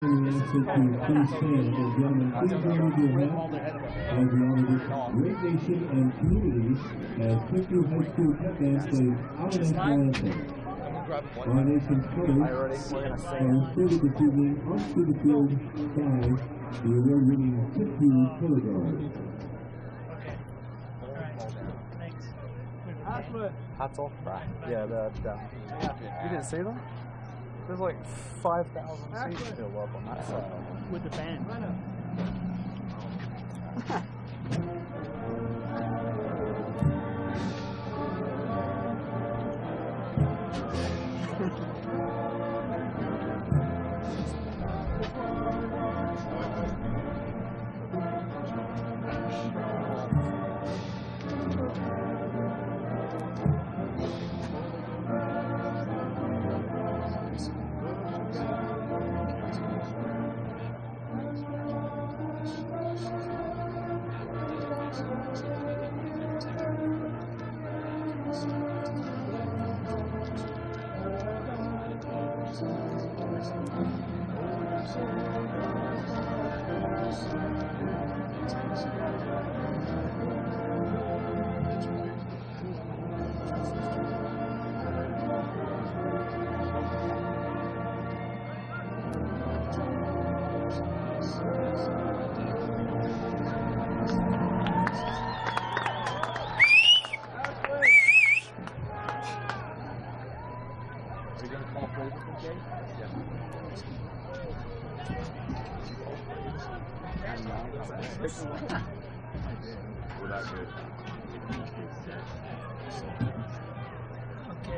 answer to please stand. And gentlemen, please remove your hat as we honor this great nation and community as Timpview High School Pep Band plays our national anthem. Our nation's colors are included this evening onto the field by the award-winning Timpview Thunderbirds. Hats off, right? Yeah, you didn't see them? There's like 5,000 seats filled up on that side. With the band.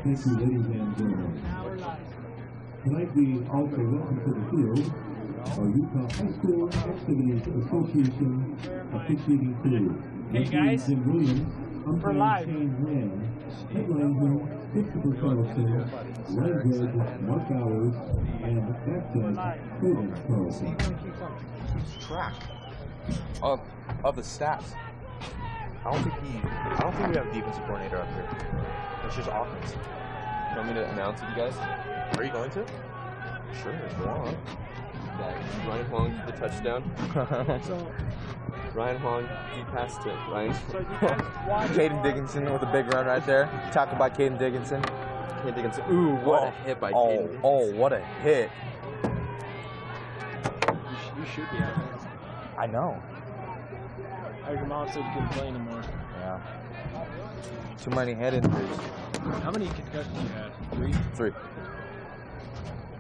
Thank you, ladies and gentlemen. Tonight we also welcome to the field our Utah High School Activities Association officiating crew. Hey guys, Jim Williams, we're live. Headliner Christopher Carlson, line judge Mark Bowers, and back judge Cody Carlson. Keeps track of the stats. I don't think we have a defensive coordinator up here. It's just offense. You want me to announce it, you guys? Are you going to? Sure, go on. Yeah, Ryan Hong the touchdown. Ryan Hong, he passed to Ryan. Caden Dickinson with a big run right there. Tackled by Caden Dickinson. Caden Dickinson. Ooh, what a hit by Caden Dickinson. Oh, what a hit. You should be out there. I know. Your mom said you couldn't play anymore. Yeah. Too many head injuries. How many concussions you had? 3? 3.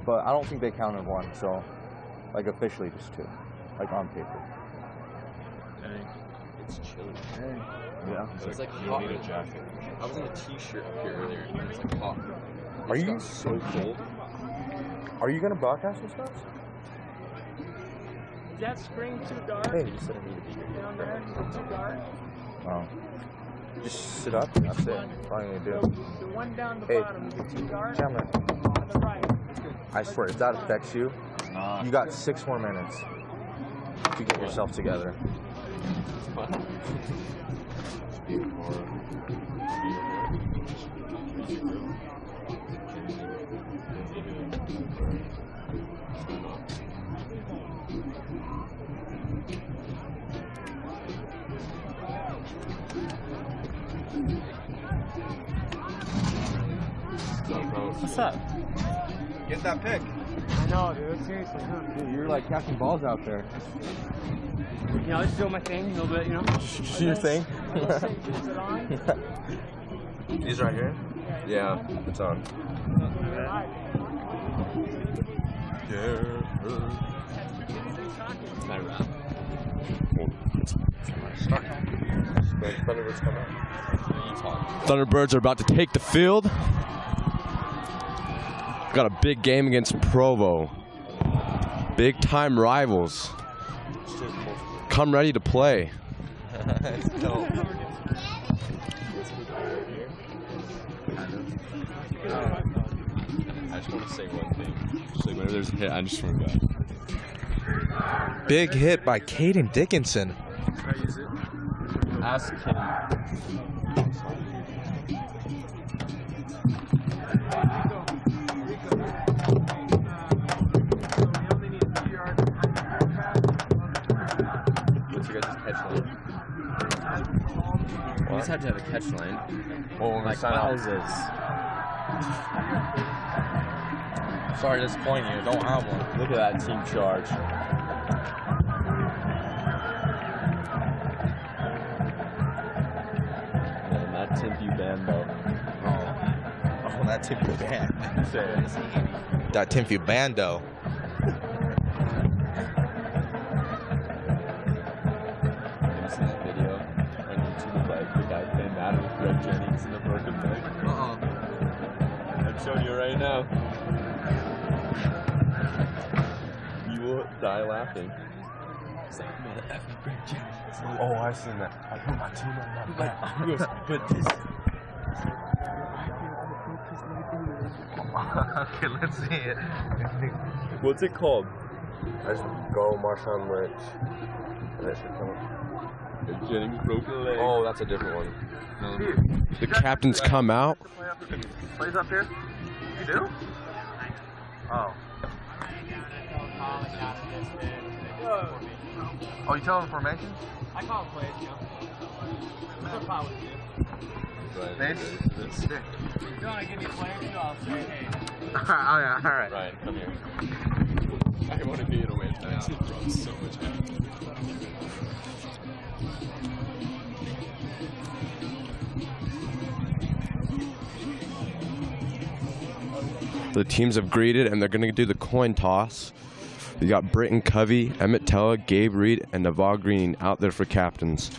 But I don't think they counted 1, so like officially just 2. Like on paper. Dang. It's chilly. Dang. Yeah. It's like hot. Need a jacket. I was in a t-shirt up here earlier and it's like hot. Are you so cold? Are you gonna broadcast this stuff? Is that screen too dark? Hey, You said I need to be here. Down there? Is it too dark? Oh. Just sit up and that's it. That's all you need to do. The one down the Hey, bottom, is it too dark? Cameron. On the right. I swear, if that affects you, you got 6 more minutes to get yourself together. What's up? Get that pick. I know, dude. Seriously, huh? Dude, you're like catching balls out there. You know, I just do my thing a little bit, you know? Your thing? Is it on? These right here? Yeah, it's on. Thunderbirds are about to take the field. Got a big game against Provo. Big time rivals. Come ready to play. Let's go. I just want to say one thing. Just like whenever there's a hit, I just want to Big hit by Caden Dickinson. ask Kenny. have to have a catch line. Well, when Like houses. Sorry to disappoint you. Don't have one. Look at that team charge. Man, that Timpview band though. Oh, that Timpview band. That Timpview bando. Have you seen that video on YouTube of like the guy playing Madden with Greg Jennings in a broken leg? I'm showing you right now. You will die laughing. It's like, man, F Greg Jennings. Oh, I've seen that. I put my team on my back. He goes, but this. Okay, let's see it. What's it called? I just go Marshawn Lynch. And that should come up. Greg Jennings broken leg. Oh, that's a different one. The captains come out. Plays up here? You do? Oh. Oh, you tell them formations? I call it plays, you know. What's up, Pop? Spades? If you want to give me players, too, I'll say, hey. Alright. Ryan, come here. I want to be in a way that it brought so much happiness. The teams have greeted, and they're going to do the coin toss. You got Britton Covey, Emmett Tella, Gabe Reed, and Naval Green out there for captains.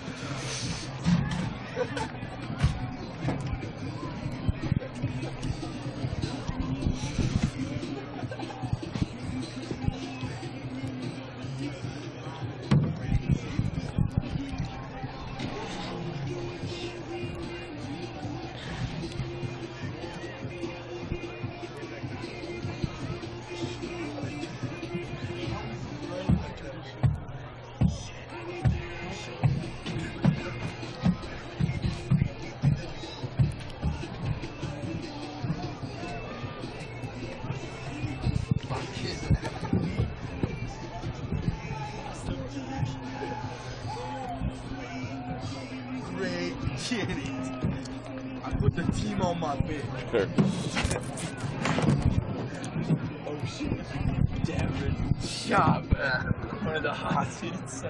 I put the team on my bed. Sure. Oh shit. Darren Sharp. One of the hot seats. The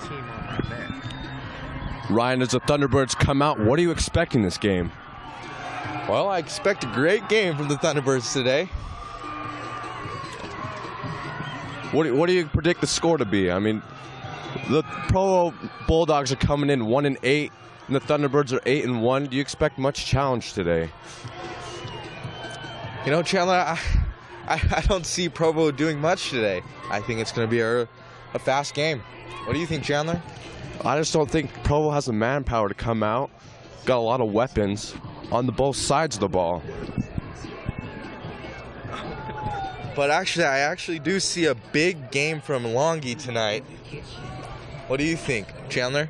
team on my bed. Ryan, as the Thunderbirds come out, what are you expecting this game? Well, I expect a great game from the Thunderbirds today. What do you predict the score to be? I mean, the Provo Bulldogs are coming in 1-8, and the Thunderbirds are 8-1. Do you expect much challenge today? You know, Chandler, I don't see Provo doing much today. I think it's going to be a fast game. What do you think, Chandler? I just don't think Provo has the manpower to come out. Got a lot of weapons on the both sides of the ball. But actually, I actually do see a big game from Longy tonight. What do you think, Chandler?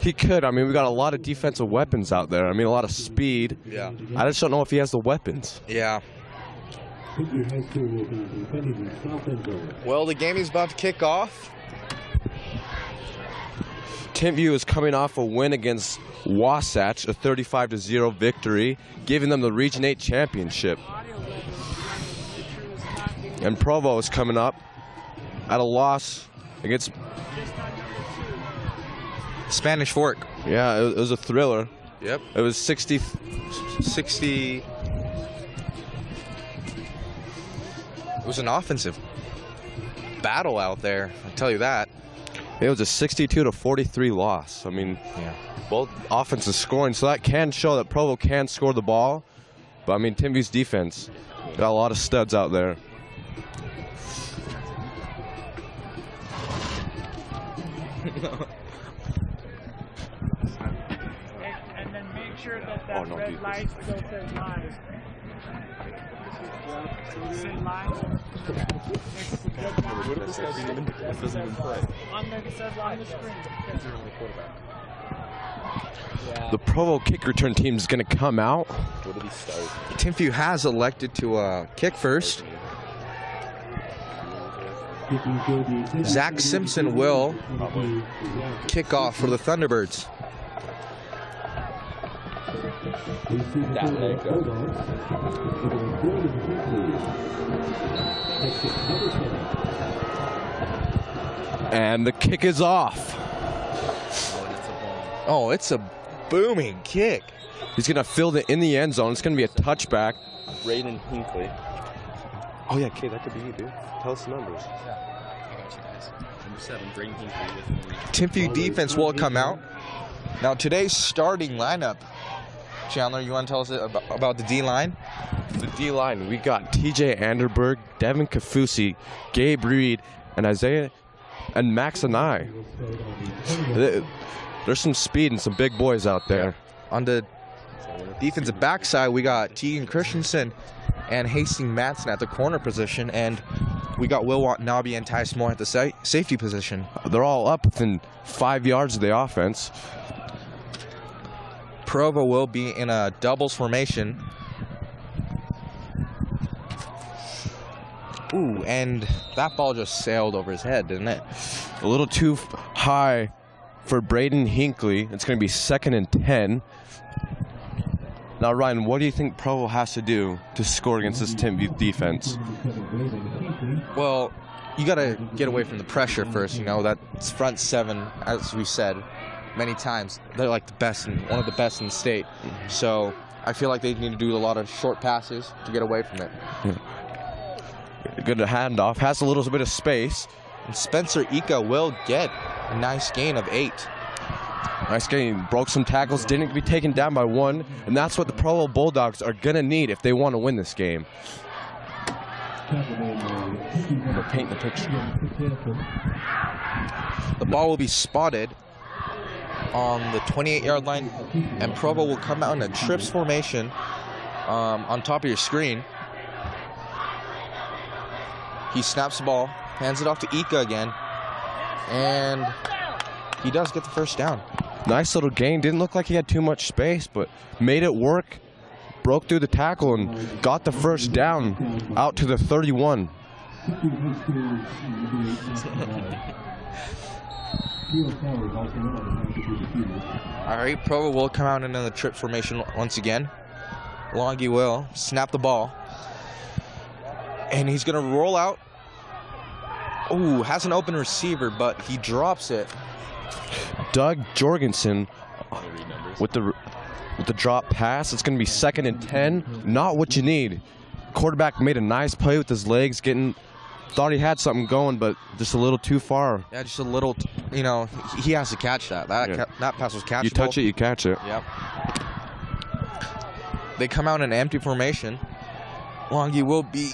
He could. I mean, we got a lot of defensive weapons out there. I mean, a lot of speed. Yeah. I just don't know if he has the weapons. Yeah. Timpview High School will be defending the South End goal. Well, the game is about to kick off. Timpview is coming off a win against Wasatch, a 35-0 victory, giving them the Region 8 championship. And Provo is coming up at a loss against Spanish Fork. Yeah, it was a thriller. Yep. It was 60. It was an offensive battle out there, I'll tell you that. It was a 62-43 loss. I mean, both offenses scoring, so that can show that Provo can score the ball. But I mean, Timpview's defense got a lot of studs out there. And then make sure that that red light still says live. Say live. What if this guy doesn't even play? On the screen. The Provo kick return team is going to come out. What did he start? Timpview has elected to kick first. Zach Simpson will kick off for the Thunderbirds. And the kick is off. Oh, it's a booming kick. He's going to field it in the end zone. It's going to be a touchback. Braden Hinkley. Oh, yeah, Kate, that could be you, dude. Tell us the numbers. I got you guys. Number 7, Braden Hinkley with me. Timpview defense will come out. Now, today's starting lineup. Chandler, you want to tell us about the D-line? The D-line, we got TJ Anderberg, Devin Kafusi, Gabe Reed, and Isaiah, and Max and I. There's some speed and some big boys out there. On the defensive backside, we got Tegan Christensen and Hastings Madsen at the corner position, and we got Will Watanabe and Tyce Moore at the safety position. They're all up within 5 yards of the offense. Provo will be in a doubles formation. Ooh, and that ball just sailed over his head, didn't it? A little too high for Braden Hinkley. It's going to be 2nd and 10. Now, Ryan, what do you think Provo has to do to score against this Timpview defense? Well, you got to get away from the pressure first. You know, that's front 7, as we said many times. They're like the best, one of the best in the state. So I feel like they need to do a lot of short passes to get away from it. Good handoff. Has a little bit of space. And Spencer Ika will get a nice gain of 8. Nice gain. Broke some tackles. Didn't be taken down by 1. And that's what the Provo Bulldogs are going to need if they want to win this game. We'll paint the picture. The ball will be spotted on the 28-yard line, and Provo will come out in a trips formation on top of your screen. He snaps the ball, hands it off to Ika again, and he does get the first down. Nice little gain. Didn't look like he had too much space, but made it work. Broke through the tackle and got the first down out to the 31. All right, Provo will come out in the trip formation once again. Longy will snap the ball, and he's going to roll out. Ooh, has an open receiver, but he drops it. Doug Jorgensen with the drop pass. It's going to be 2nd and 10. Not what you need. Quarterback made a nice play with his legs, thought he had something going, but just a little too far. Yeah, just a little, you know, he has to catch that. That pass was catchable. You touch it, you catch it. Yep. They come out in an empty formation. Longy will be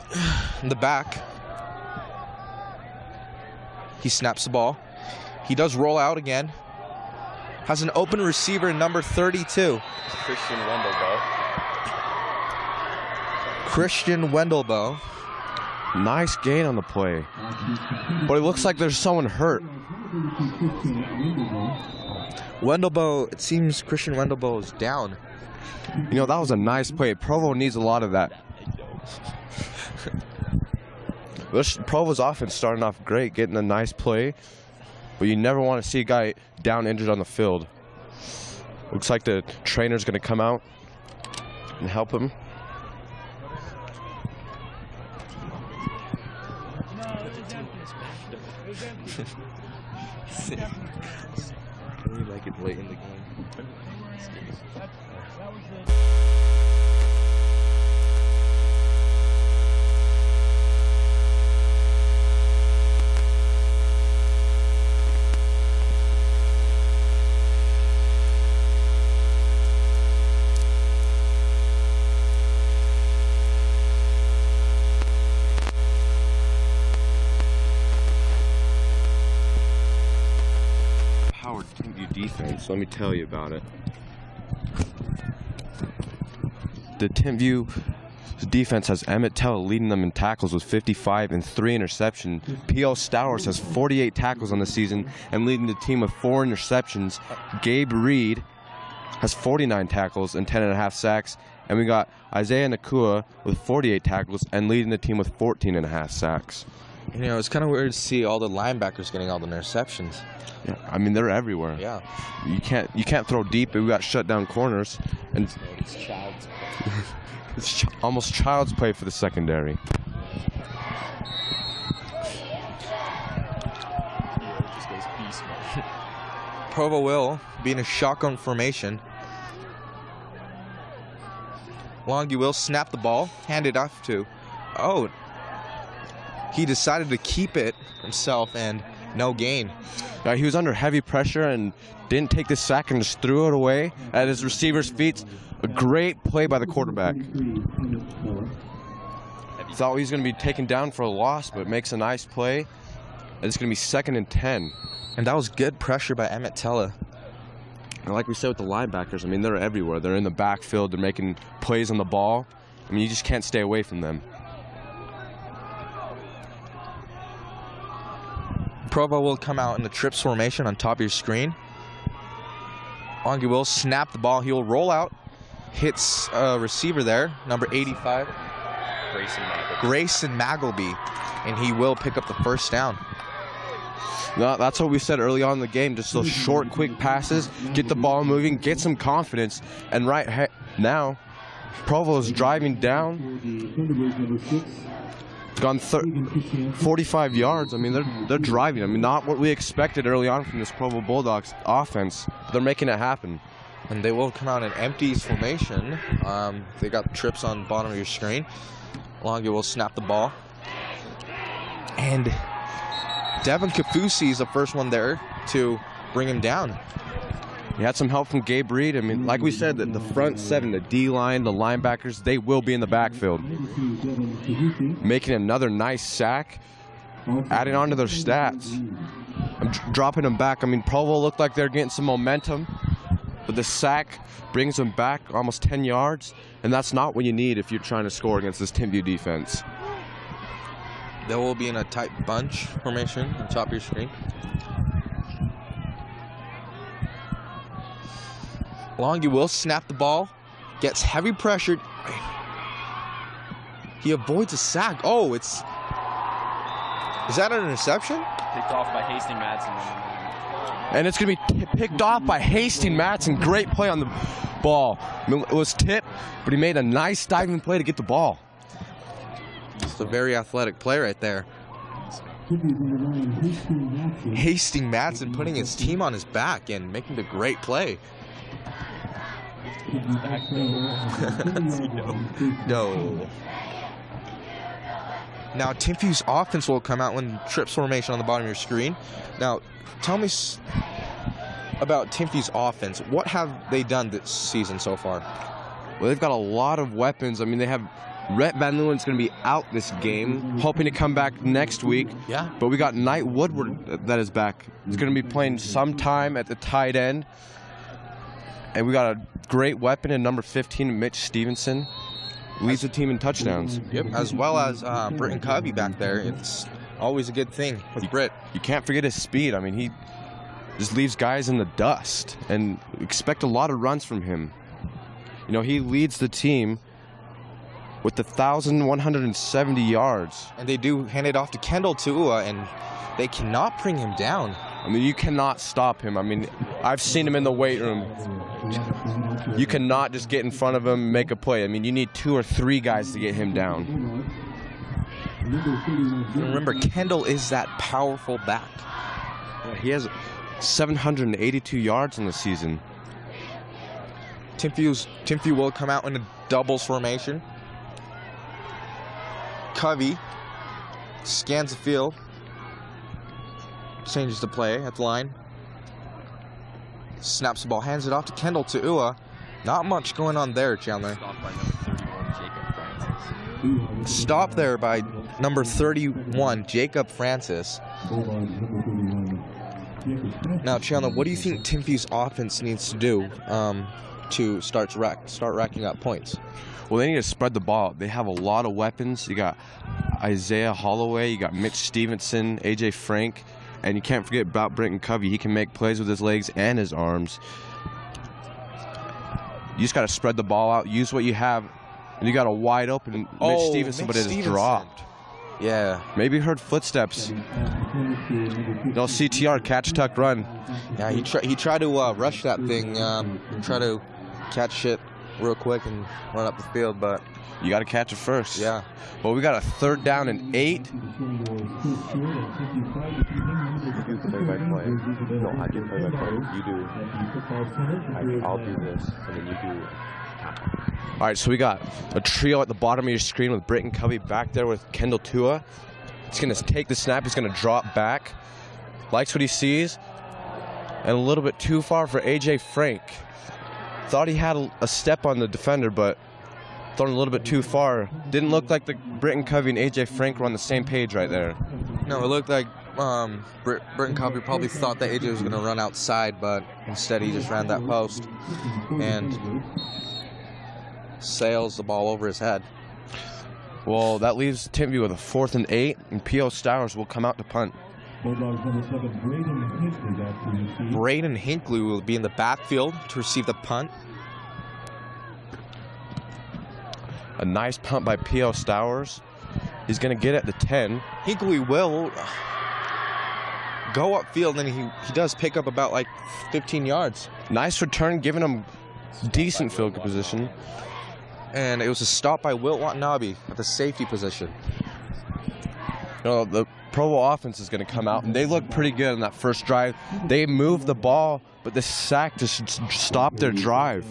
in the back. He snaps the ball. He does roll out again. Has an open receiver in number 32. Christian Wendelbo. Christian Wendelbo. Nice gain on the play. But it looks like there's someone hurt. Wendelbo, it seems Christian Wendelbo is down. You know, that was a nice play. Provo needs a lot of that. Provo's offense starting off great, getting a nice play. But you never want to see a guy down injured on the field. Looks like the trainer's going to come out and help him. We like it late in the game. Defense, let me tell you about it. The Timpview defense has Emmett Tell leading them in tackles with 55 and 3 interceptions. P.O. Stowers has 48 tackles on the season and leading the team with 4 interceptions. Gabe Reed has 49 tackles and 10.5 sacks. And we got Isaiah Nakua with 48 tackles and leading the team with 14.5 sacks. You know, it's kind of weird to see all the linebackers getting all the interceptions. Yeah, I mean, they're everywhere. Yeah. You can't throw deep, but we got shut down corners, and It's child's play. it's almost child's play for the secondary. Just goes beast mode. Provo will be in a shotgun formation. Longy will snap the ball, hand it off to. Oh, he decided to keep it himself and no gain. He was under heavy pressure and didn't take the sack and just threw it away at his receiver's feet. A great play by the quarterback. Thought he was going to be taken down for a loss, but makes a nice play. And it's going to be 2nd and 10. And that was good pressure by Emmett Tella. And like we said with the linebackers, I mean, they're everywhere. They're in the backfield. They're making plays on the ball. I mean, you just can't stay away from them. Provo will come out in the trips formation on top of your screen. Longy will snap the ball. He'll roll out. Hits a receiver there, number 85. Grayson Magleby. And he will pick up the first down. No, that's what we said early on in the game. Just those short, quick passes, get the ball moving, get some confidence. And right now, Provo is driving down. Gone 45 yards. I mean, they're driving. I mean, not what we expected early on from this Provo Bulldogs offense. They're making it happen. And they will come out in empties formation. They got trips on the bottom of your screen. Longy will snap the ball. And Devin Kafusi is the first one there to bring him down. He had some help from Gabe Reed. I mean, like we said, the front seven, the D-line, the linebackers, they will be in the backfield. Making another nice sack, adding on to their stats. I'm dropping them back. I mean, Provo looked like they're getting some momentum, but the sack brings them back almost 10 yards, and that's not what you need if you're trying to score against this Timpview defense. They will be in a tight bunch formation on top of your screen. Longy will snap the ball, gets heavy pressured. He avoids a sack. Oh, is that an interception? Picked off by Hastings Madsen. And it's going to be picked off by Hastings Madsen. Great play on the ball. I mean, it was tipped, but he made a nice diving play to get the ball. It's a very athletic play right there. Hastings Madsen putting his team on his back and making the great play. No. Now Timpview's offense will come out when trips formation on the bottom of your screen. Now, tell me about Timpview's offense. What have they done this season so far? Well, they've got a lot of weapons. I mean, they have Rhett Van Leeuwen's going to be out this game, hoping to come back next week. Yeah. But we got Knight Woodward that is back. He's going to be playing sometime at the tight end. And we got a great weapon in number 15, Mitch Stevenson. Leads the team in touchdowns. Yep. As well as Britton Covey back there. It's always a good thing with Britt. You can't forget his speed. I mean, he just leaves guys in the dust. And expect a lot of runs from him. You know, he leads the team with 1,170 yards. And they do hand it off to Kendall Tuua, and they cannot bring him down. I mean, you cannot stop him. I mean, I've seen him in the weight room. You cannot just get in front of him and make a play. I mean, you need 2 or 3 guys to get him down. Remember, Kendall is that powerful back. Yeah, he has 782 yards in the season. Timpview will come out in a doubles formation. Covey scans the field. Changes the play at the line. Snaps the ball, hands it off to Kendall Tuua. Not much going on there, Chandler. Stop there by number 31, Jacob Francis. Now, Chandler, what do you think Timpview's offense needs to do to start racking up points? Well, they need to spread the ball. They have a lot of weapons. You got Isaiah Holloway, you got Mitch Stevenson, AJ Frank, and you can't forget about Britton Covey. He can make plays with his legs and his arms. You just got to spread the ball out, use what you have, and you got a wide open Mitch Stevenson, but it is dropped. Yeah. Maybe heard footsteps. No, CTR, catch, tuck, run. Yeah, he tried to rush that thing, try to catch it real quick and run up the field, but you got to catch it first. yeah. Well, we got a 3rd down and 8. You do play-by-play. No, I do play-by-play. You do. I'll do this, and then you do. All right, so we got a trio at the bottom of your screen with Britton Covey back there with Kendall Tua. He's going to take the snap. He's going to drop back. Likes what he sees. And a little bit too far for A.J. Frank. Thought he had a step on the defender, but thrown a little bit too far. Didn't look like the Britton Covey and A.J. Frank were on the same page right there. No, it looked like Britton Covey probably thought that AJ was going to run outside, but instead he just ran that post and sails the ball over his head. Well, that leaves Timpview with a 4th and 8, and P.O. Stowers will come out to punt. Braden Hinckley will be in the backfield to receive the punt. A nice punt by P.O. Stowers. He's going to get at the 10. Hinckley will go upfield, and he does pick up about like 15 yards. Nice return, giving him decent field position. And it was a stop by Wilt Watanabe at the safety position. You know, the Provo offense is going to come out, and they look pretty good in that first drive. They moved the ball, but the sack just stopped their drive.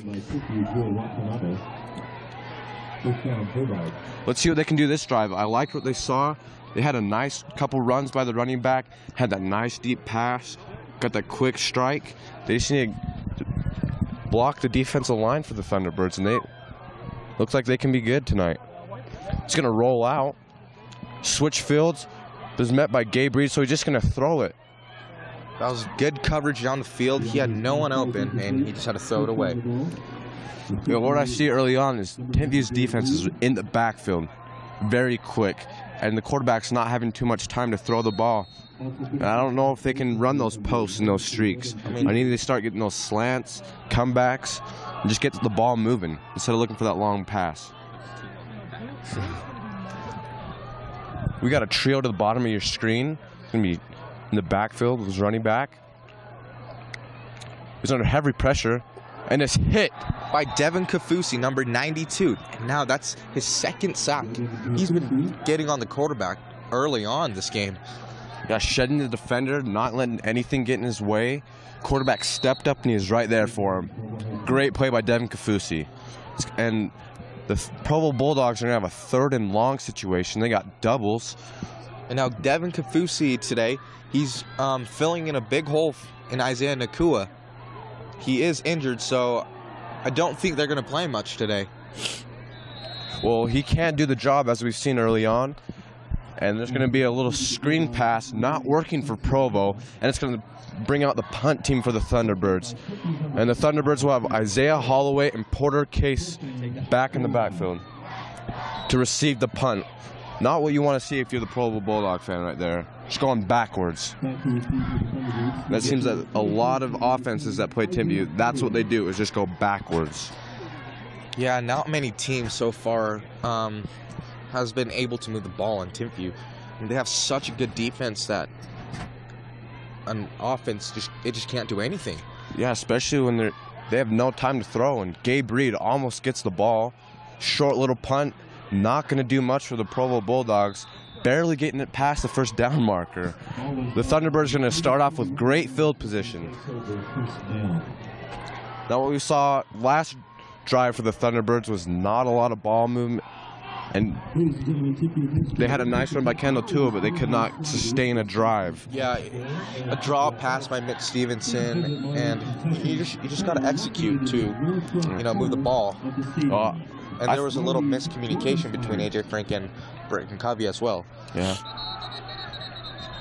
Let's see what they can do this drive. I liked what they saw. They had a nice couple runs by the running back, had that nice deep pass, got that quick strike. They just need to block the defensive line for the Thunderbirds, and they looks like they can be good tonight. It's going to roll out. Switch fields. Was met by Gabe Reed, so he's just going to throw it. That was good coverage down the field. He had no one open, and he just had to throw it away. You know, what I see early on is Timpview's defense is in the backfield very quick, and the quarterback's not having too much time to throw the ball. And I don't know if they can run those posts and those streaks. I need to start getting those slants, comebacks, and just get the ball moving instead of looking for that long pass. We got a trio to the bottom of your screen. It's going to be in the backfield with his running back. He's under heavy pressure, and it's hit by Devin Kafusi, number 92. And now that's his 2nd sack. He's been getting on the quarterback early on this game. Yeah, shedding the defender, not letting anything get in his way. Quarterback stepped up, and he was right there for him. Great play by Devin Kafusi. And the Provo Bulldogs are going to have a 3rd and long situation. They got doubles. And now Devin Kafusi today, he's filling in a big hole in Isaiah Nakua. He is injured, so I don't think they're going to play much today. Well, he can't do the job as we've seen early on. And there's going to be a little screen pass not working for Provo, and it's going to bring out the punt team for the Thunderbirds. And the Thunderbirds will have Isaiah Holloway and Porter Case back in the backfield to receive the punt. Not what you want to see if you're the Provo Bulldog fan right there. Just going backwards. That seems that a lot of offenses that play Timpview, that's what they do, is just go backwards. Yeah, not many teams so far has been able to move the ball in Timpview. And they have such a good defense that an offense just can't do anything. Yeah, especially when they have no time to throw, and Gabe Reed almost gets the ball. Short little punt, not going to do much for the Provo Bulldogs. Barely getting it past the 1st down marker. The Thunderbirds are going to start off with great field position. Now what we saw last drive for the Thunderbirds was not a lot of ball movement. And they had a nice run by Kendall Tua, but they could not sustain a drive. Yeah, a draw pass by Mitch Stevenson, and you just got to execute to, move the ball. And there was a little miscommunication between A.J. Frank and Britton Covey as well. Yeah.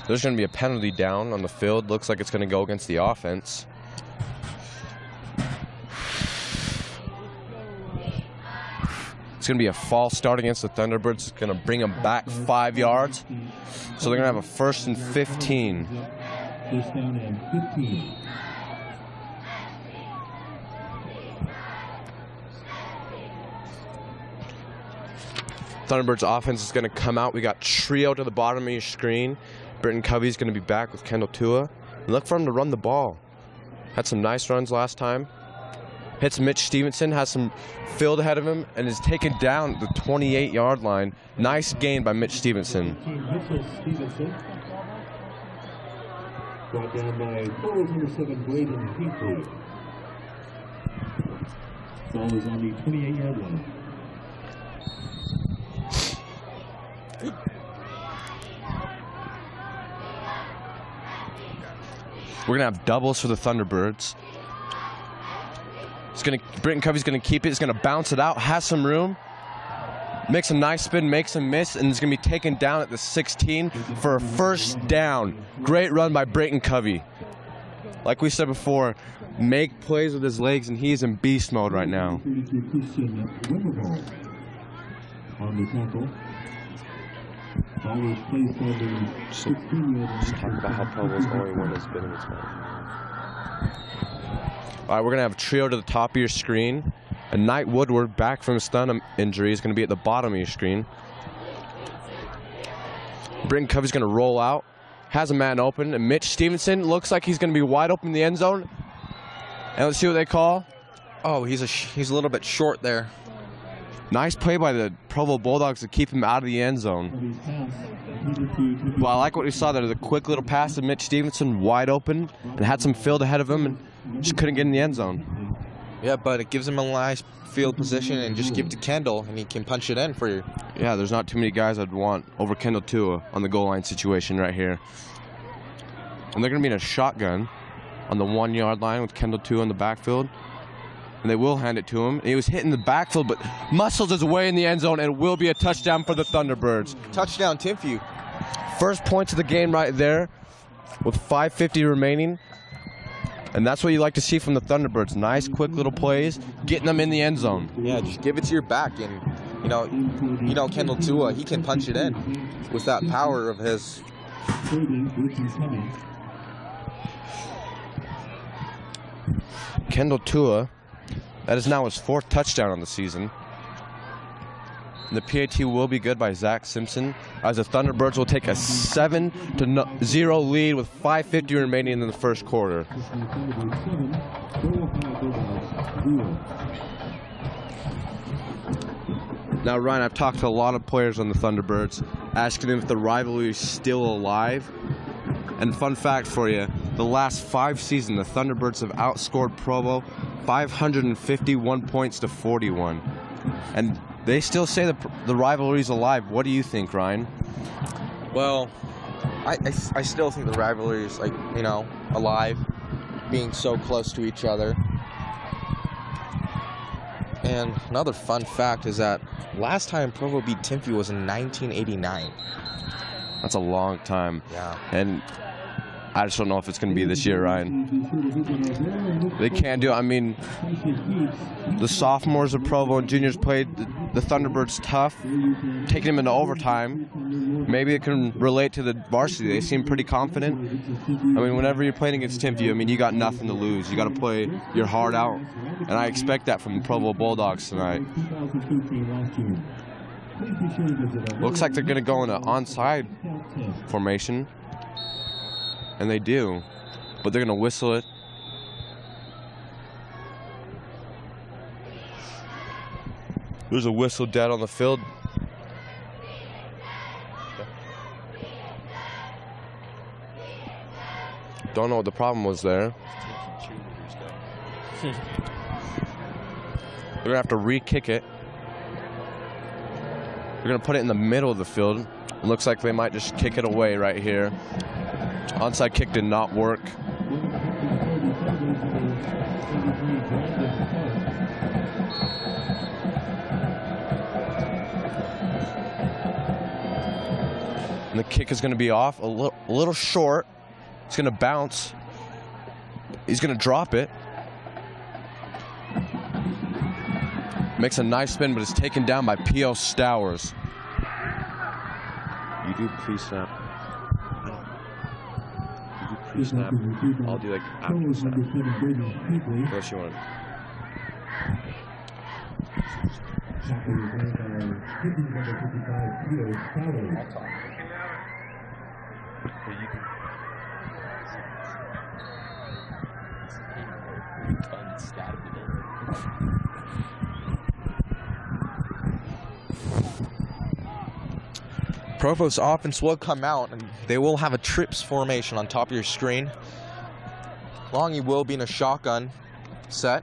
There's going to be a penalty down on the field. Looks like it's going to go against the offense. It's going to be a false start against the Thunderbirds. It's going to bring them back 5 yards. So they're going to have a 1st and 15. First down and 15. Thunderbirds offense is going to come out. We got trio to the bottom of your screen. Britton Covey's going to be back with Kendall Tua. And look for him to run the ball. Had some nice runs last time. Hits Mitch Stevenson, has some field ahead of him, and is taken down at the 28-yard line. Nice gain by Mitch Stevenson. Brought down by Provo number 7, Braden Timpview. Ball is on the 28-yard line. We're going to have doubles for the Thunderbirds. Britton Covey's going to keep it. He's going to bounce it out. Has some room. Makes a nice spin. Makes a miss. And it's going to be taken down at the 16 for a first down. Great run by Britton Covey. Like we said before, make plays with his legs, and he's in beast mode right now. Just talk about how Provo's only one has been in this match. All right, we're going to have a trio to the top of your screen. And Knight Woodward, back from his thumb injury, is going to be at the bottom of your screen. Britton Covey's going to roll out. Has a man open. And Mitch Stevenson looks like he's going to be wide open in the end zone. And let's see what they call. Oh, he's a little bit short there. Nice play by the Provo Bulldogs to keep him out of the end zone. Well, I like what we saw there. The quick little pass to Mitch Stevenson, wide open, and had some field ahead of him, and just couldn't get in the end zone. Yeah, but it gives him a nice field position, and just give it to Kendall, and he can punch it in for you. Yeah, there's not too many guys I'd want over Kendall Tua on the goal line situation right here. And they're going to be in a shotgun on the 1-yard line with Kendall Tua in the backfield. And they will hand it to him. He was hitting the backfield, but muscles his way in the end zone, and it will be a touchdown for the Thunderbirds. Touchdown, Timpview. First points of the game right there with 5:50 remaining. And that's what you like to see from the Thunderbirds. Nice, quick little plays, getting them in the end zone. Yeah, just give it to your back, and you know Kendall Tua, he can punch it in with that power of his. Kendall Tua, that is now his 4th touchdown on the season. And the PAT will be good by Zach Simpson, as the Thunderbirds will take a 7-0 lead with 5:50 remaining in the first quarter. Now, Ryan, I've talked to a lot of players on the Thunderbirds, asking them if the rivalry is still alive. And fun fact for you, the last 5 seasons, the Thunderbirds have outscored Provo 551 points to 41. And they still say the rivalry's alive. What do you think, Ryan? Well, I still think the rivalry is, like, alive, being so close to each other. And another fun fact is that last time Provo beat Timpview was in 1989. That's a long time. Yeah. And I just don't know if it's going to be this year, Ryan. They can't do it. I mean, the sophomores of Provo and juniors played the Thunderbirds tough, taking them into overtime. Maybe it can relate to the varsity. They seem pretty confident. I mean, whenever you're playing against Timpview, I mean, you got nothing to lose. You got to play your heart out. And I expect that from the Provo Bulldogs tonight. Looks like they're going to go in an onside formation. And they do, but they're going to whistle it. There's a whistle dead on the field. Don't know what the problem was there. They're going to have to re-kick it. They're going to put it in the middle of the field. It looks like they might just kick it away right here. Onside kick did not work. And the kick is going to be off a little short. It's going to bounce. He's going to drop it. Makes a nice spin, but it's taken down by P.O. Stowers. You do pre-snap. Pre-snap. I'll do like after the snap. Unless you want. Provo's offense will come out, and they will have a trips formation on top of your screen. Longy will be in a shotgun set.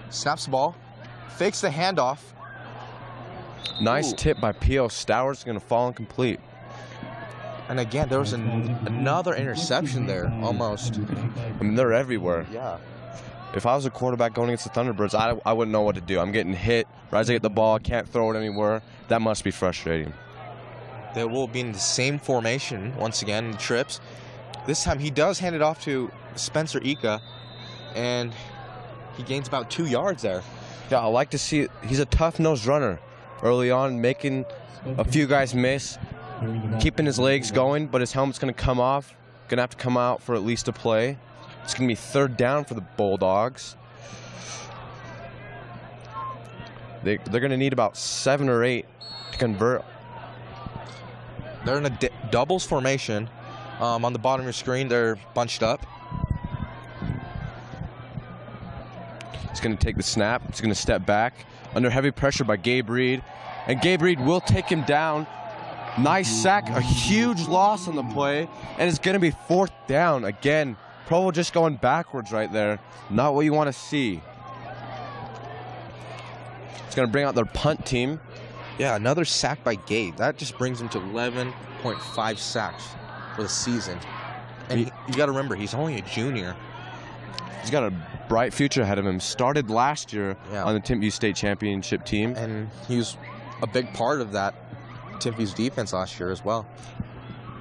Snaps the ball, fakes the handoff. Nice tip by P.O. Stowers, going to fall incomplete. And again, there was another interception there, almost. I mean, they're everywhere. Yeah. If I was a quarterback going against the Thunderbirds, I wouldn't know what to do. I'm getting hit, right as I get the ball, can't throw it anywhere. That must be frustrating. They will be in the same formation once again in trips. This time he does hand it off to Spencer Ika, and he gains about 2 yards there. Yeah, I like to see it. He's a tough-nosed runner early on, making a few guys miss, keeping his legs going, but his helmet's going to come off. Going to have to come out for at least a play. It's going to be 3rd down for the Bulldogs. They're going to need about 7 or 8 to convert. They're in a doubles formation. On the bottom of your screen, they're bunched up. He's going to take the snap. He's going to step back under heavy pressure by Gabe Reed. And Gabe Reed will take him down. Nice sack, a huge loss on the play. And it's going to be 4th down. Again, Provo just going backwards right there. Not what you want to see. It's going to bring out their punt team. Yeah, another sack by Gabe. That just brings him to 11.5 sacks for the season. And you got to remember, he's only a junior. He's got a bright future ahead of him. Started last year on the Timpview State Championship team. And he was a big part of that Timpview's defense last year as well.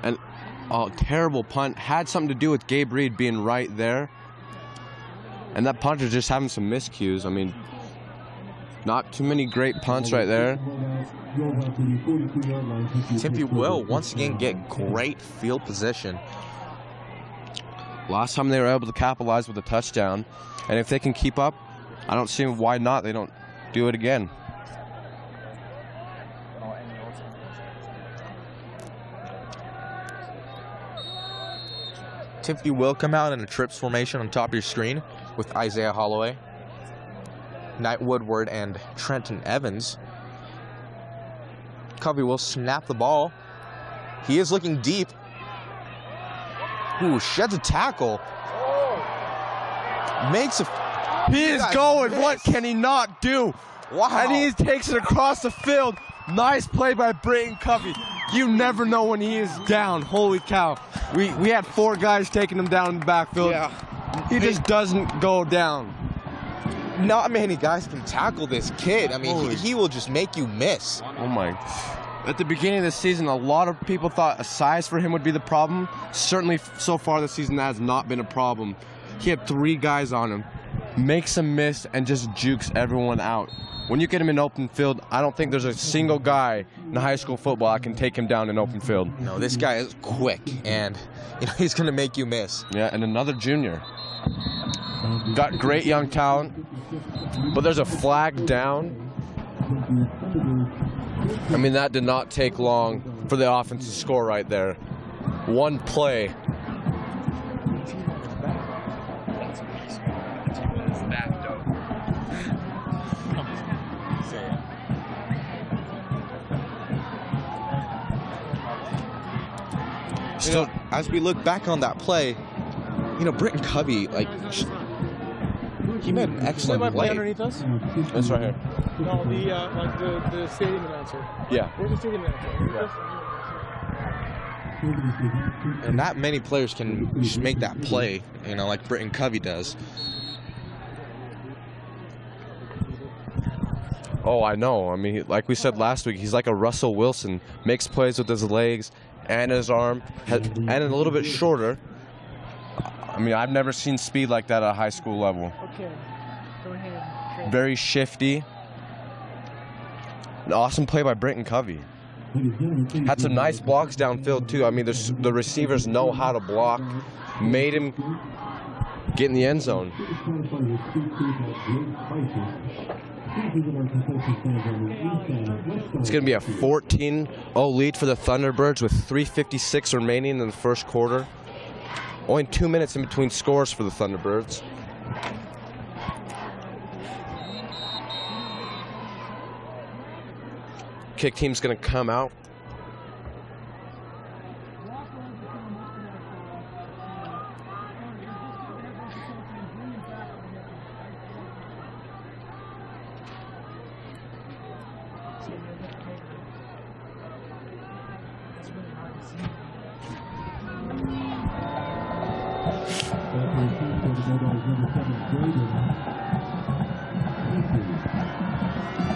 And terrible punt. Had something to do with Gabe Reed being right there. And that punter just having some miscues. I mean, not too many great punts right there. Timpview will once again get great field position. Last time they were able to capitalize with a touchdown. And if they can keep up, I don't see why not. They don't do it again. Timpview will come out in a trips formation on top of your screen with Isaiah Holloway, Knight Woodward, and Trenton Evans. Covey will snap the ball. He is looking deep. Ooh, sheds a tackle. Makes a... He is going. What can he not do? Wow. And he takes it across the field. Nice play by Brayton Covey. You never know when he is down. Holy cow. We had 4 guys taking him down in the backfield. Yeah. He just doesn't go down. Not many guys can tackle this kid. I mean, he will just make you miss. Oh my. At the beginning of the season, a lot of people thought a size for him would be the problem. Certainly so far this season, that has not been a problem. He had 3 guys on him. Makes him miss and just jukes everyone out. When you get him in open field, I don't think there's a single guy in high school football that can take him down in open field. No, this guy is quick, and he's going to make you miss. Yeah, and another junior. Got great young talent, but there's a flag down. I mean, that did not take long for the offense to score right there. One play. So as we look back on that play, Britton Covey, he made an excellent play. Underneath us? It's right here. No, the stadium announcer. Yeah. Where's the stadium announcer? And not many players can just make that play, like Britton Covey does. Oh, I know. I mean, like we said last week, he's like a Russell Wilson. Makes plays with his legs and his arm, and a little bit shorter. I mean, I've never seen speed like that at a high school level. Okay. Go ahead. Very shifty. An awesome play by Britton Covey. Had some nice blocks downfield, too. I mean, the receivers know how to block. Made him get in the end zone. It's going to be a 14-0 lead for the Thunderbirds with 3:56 remaining in the first quarter. Only 2 minutes in between scores for the Thunderbirds. Kick team's going to come out.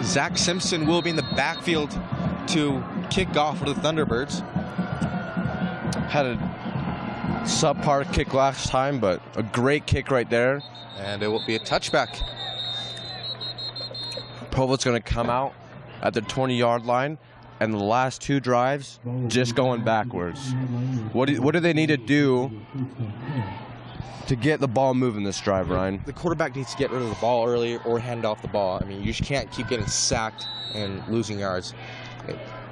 Zach Simpson will be in the backfield to kick off for the Thunderbirds. Had a subpar kick last time, but a great kick right there. And it will be a touchback. Provo's going to come out at the 20-yard line, and the last two drives just going backwards. What do they need to do to get the ball moving this drive, Ryan? The quarterback needs to get rid of the ball early or hand off the ball. I mean, you just can't keep getting sacked and losing yards.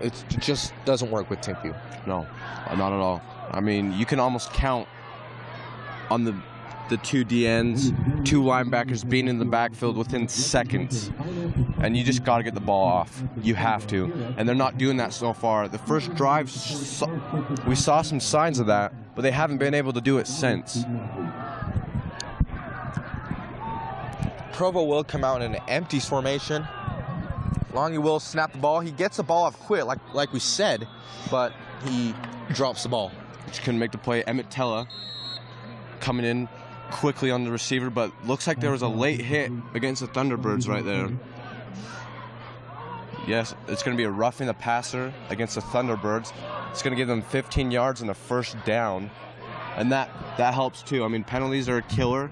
It just doesn't work with Timpview. No, not at all. I mean, you can almost count on the two DNs, two linebackers being in the backfield within seconds. And you just got to get the ball off. You have to. And they're not doing that so far. The first drive, we saw some signs of that, but they haven't been able to do it since. Provo will come out in an empties formation. Longy will snap the ball. He gets the ball off quick, like we said, but he drops the ball. Just couldn't make the play. Emmett Tella coming in quickly on the receiver, but looks like there was a late hit against the Thunderbirds right there. Yes, it's going to be a roughing the passer against the Thunderbirds. It's going to give them 15 yards and a first down, and that helps too. I mean, penalties are a killer,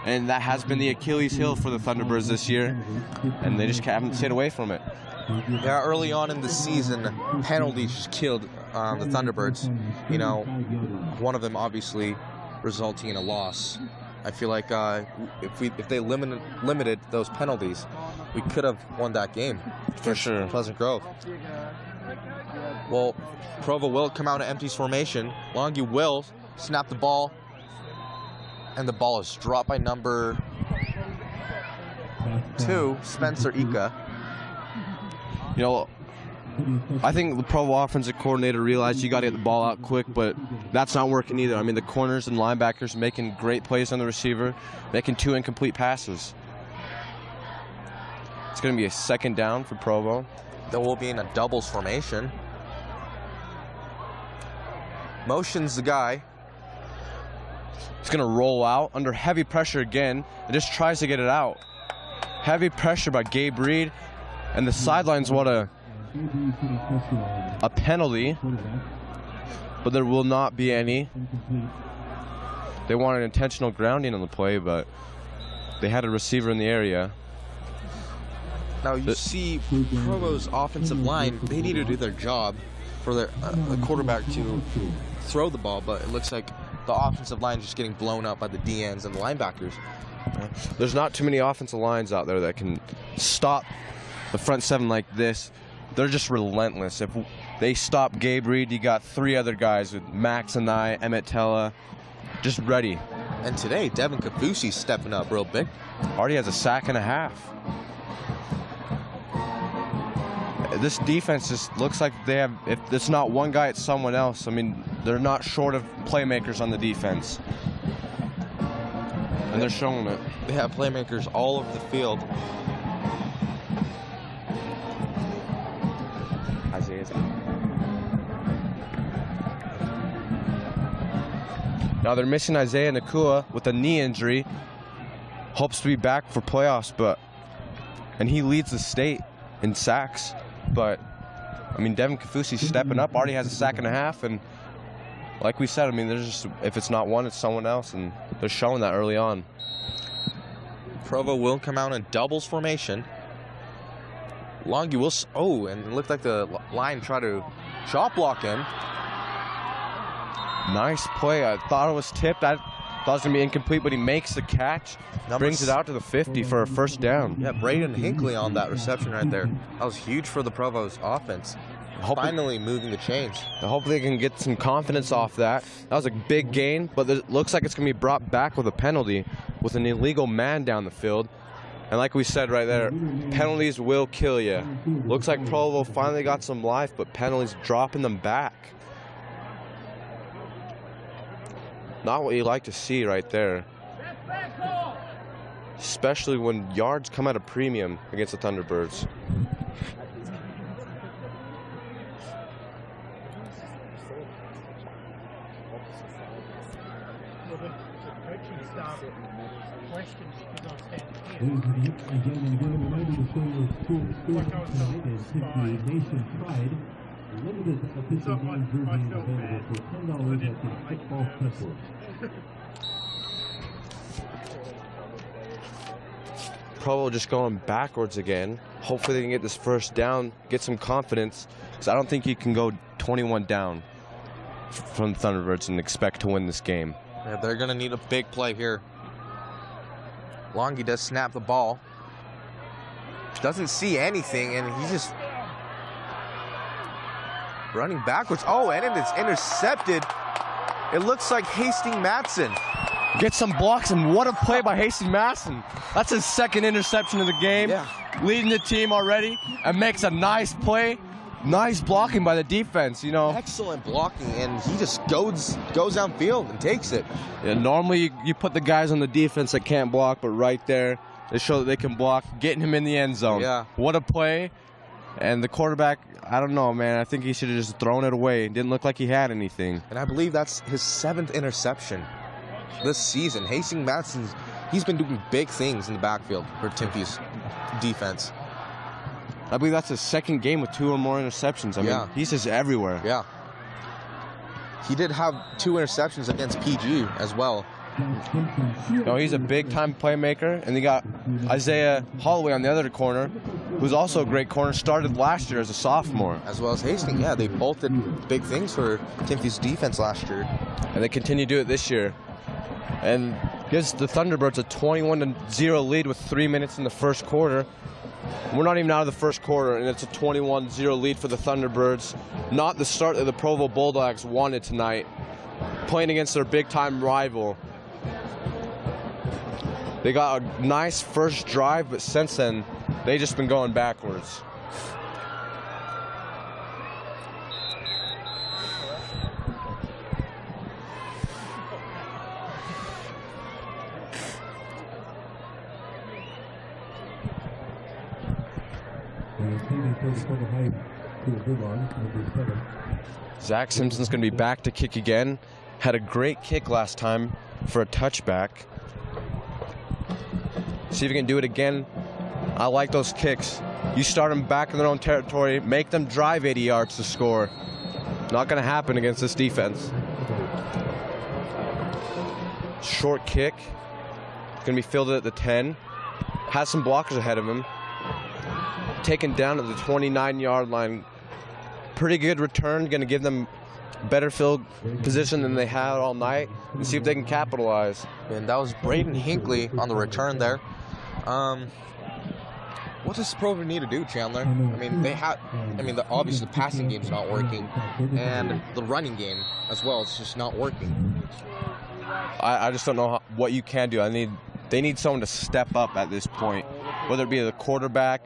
and that has been the Achilles heel for the Thunderbirds this year, and they just haven't stayed away from it. Yeah, early on in the season, penalties just killed the Thunderbirds. You know, one of them obviously resulting in a loss. I feel like if they limited those penalties, we could have won that game. For sure. Pleasant Grove. Well, Provo will come out in empties formation. Longy will snap the ball, and the ball is dropped by number 2, Spencer Ika. You know, I think the Provo offensive coordinator realized you got to get the ball out quick, but that's not working either. I mean, the corners and linebackers making great plays on the receiver, making 2 incomplete passes. It's going to be a second down for Provo. They will be in a doubles formation. Motions the guy. He's going to roll out under heavy pressure again and just tries to get it out. Heavy pressure by Gabe Reed, and the sidelines want a penalty, but there will not be any. They want an intentional grounding on the play, but they had a receiver in the area. Now you see Provo's offensive line, they need to do their job for their quarterback to throw the ball, but it looks like the offensive line is just getting blown up by the DNs and the linebackers. There's not too many offensive lines out there that can stop the front 7 like this. They're just relentless. If they stop Gabe Reed, you got 3 other guys with Max and Emmett Tella, just ready. And today, Devin Kafusi's stepping up real big. Already has a sack and a half. This defense just looks like they have, if it's not one guy, it's someone else. I mean, they're not short of playmakers on the defense. And they're showing it. They have playmakers all over the field. Isaiah's out. Now they're missing Isaiah Nakua with a knee injury. Hopes to be back for playoffs, and he leads the state in sacks. But I mean, Devin Kafusi's stepping up. Already has a sack and a half, and like we said, I mean, there's just, if it's not one, it's someone else, and they're showing that early on. Provo will come out in doubles formation. Longy will, and it looked like the line tried to chop block him. Nice play. I thought it was tipped. Thought it was going to be incomplete, but he makes the catch, brings it out to the 50 for a first down. Yeah, Braden Hinckley on that reception right there. That was huge for the Provo's offense. Finally moving the change. Hopefully they can get some confidence off that. That was a big gain, but it looks like it's going to be brought back with a penalty with an illegal man down the field. And like we said right there, penalties will kill you. Looks like Provo finally got some life, but penalties dropping them back. Not what you like to see right there. Especially when yards come at a premium against the Thunderbirds. Ladies and gentlemen, reminder to show your school spirit tonight and Timpview Nation Pride. Limited official name jerseys available for $10 at the football temple. Provo just going backwards again. Hopefully they can get this first down, get some confidence, because I don't think you can go 21 down from the Thunderbirds and expect to win this game. Yeah, they're going to need a big play here. Longy does snap the ball. Doesn't see anything, and he's just running backwards. Oh, and it's intercepted. It looks like Hastings Matson. Get some blocks, and what a play by Hastings Matson. That's his second interception of the game. Yeah. Leading the team already, and makes a nice play. Nice blocking by the defense, you know. Excellent blocking, and he just goes downfield and takes it. Yeah, normally you put the guys on the defense that can't block, but right there, they show that they can block, getting him in the end zone. Yeah. What a play. And the quarterback, I don't know, man. I think he should have just thrown it away. It didn't look like he had anything. And I believe that's his 7th interception this season. Hastings Matson, he's been doing big things in the backfield for Timpview's defense. I believe that's his second game with 2 or more interceptions. I mean, he's just everywhere. Yeah. He did have 2 interceptions against PG as well. No, he's a big-time playmaker. And they got Isaiah Holloway on the other corner, who's also a great corner, started last year as a sophomore. As well as Hastings. Yeah, they both did big things for Timpview's defense last year. And they continue to do it this year. And gives the Thunderbirds a 21-0 lead with 3 minutes in the first quarter. We're not even out of the first quarter, and it's a 21-0 lead for the Thunderbirds. Not the start that the Provo Bulldogs wanted tonight, playing against their big-time rival. They got a nice first drive, but since then, they've just been going backwards. Zach Simpson's going to be back to kick again. Had a great kick last time for a touchback. See if he can do it again. I like those kicks. You start them back in their own territory, make them drive 80 yards to score. Not going to happen against this defense. Short kick. Going to be fielded at the 10. Has some blockers ahead of him. Taken down at the 29-yard line. Pretty good return. Going to give them better field position than they had all night and see if they can capitalize. And that was Braden Hinckley on the return there. What does Provo need to do, Chandler? I mean, obviously the passing game's not working, and the running game as well. It's just not working. I just don't know what you can do. They need someone to step up at this point, whether it be the quarterback,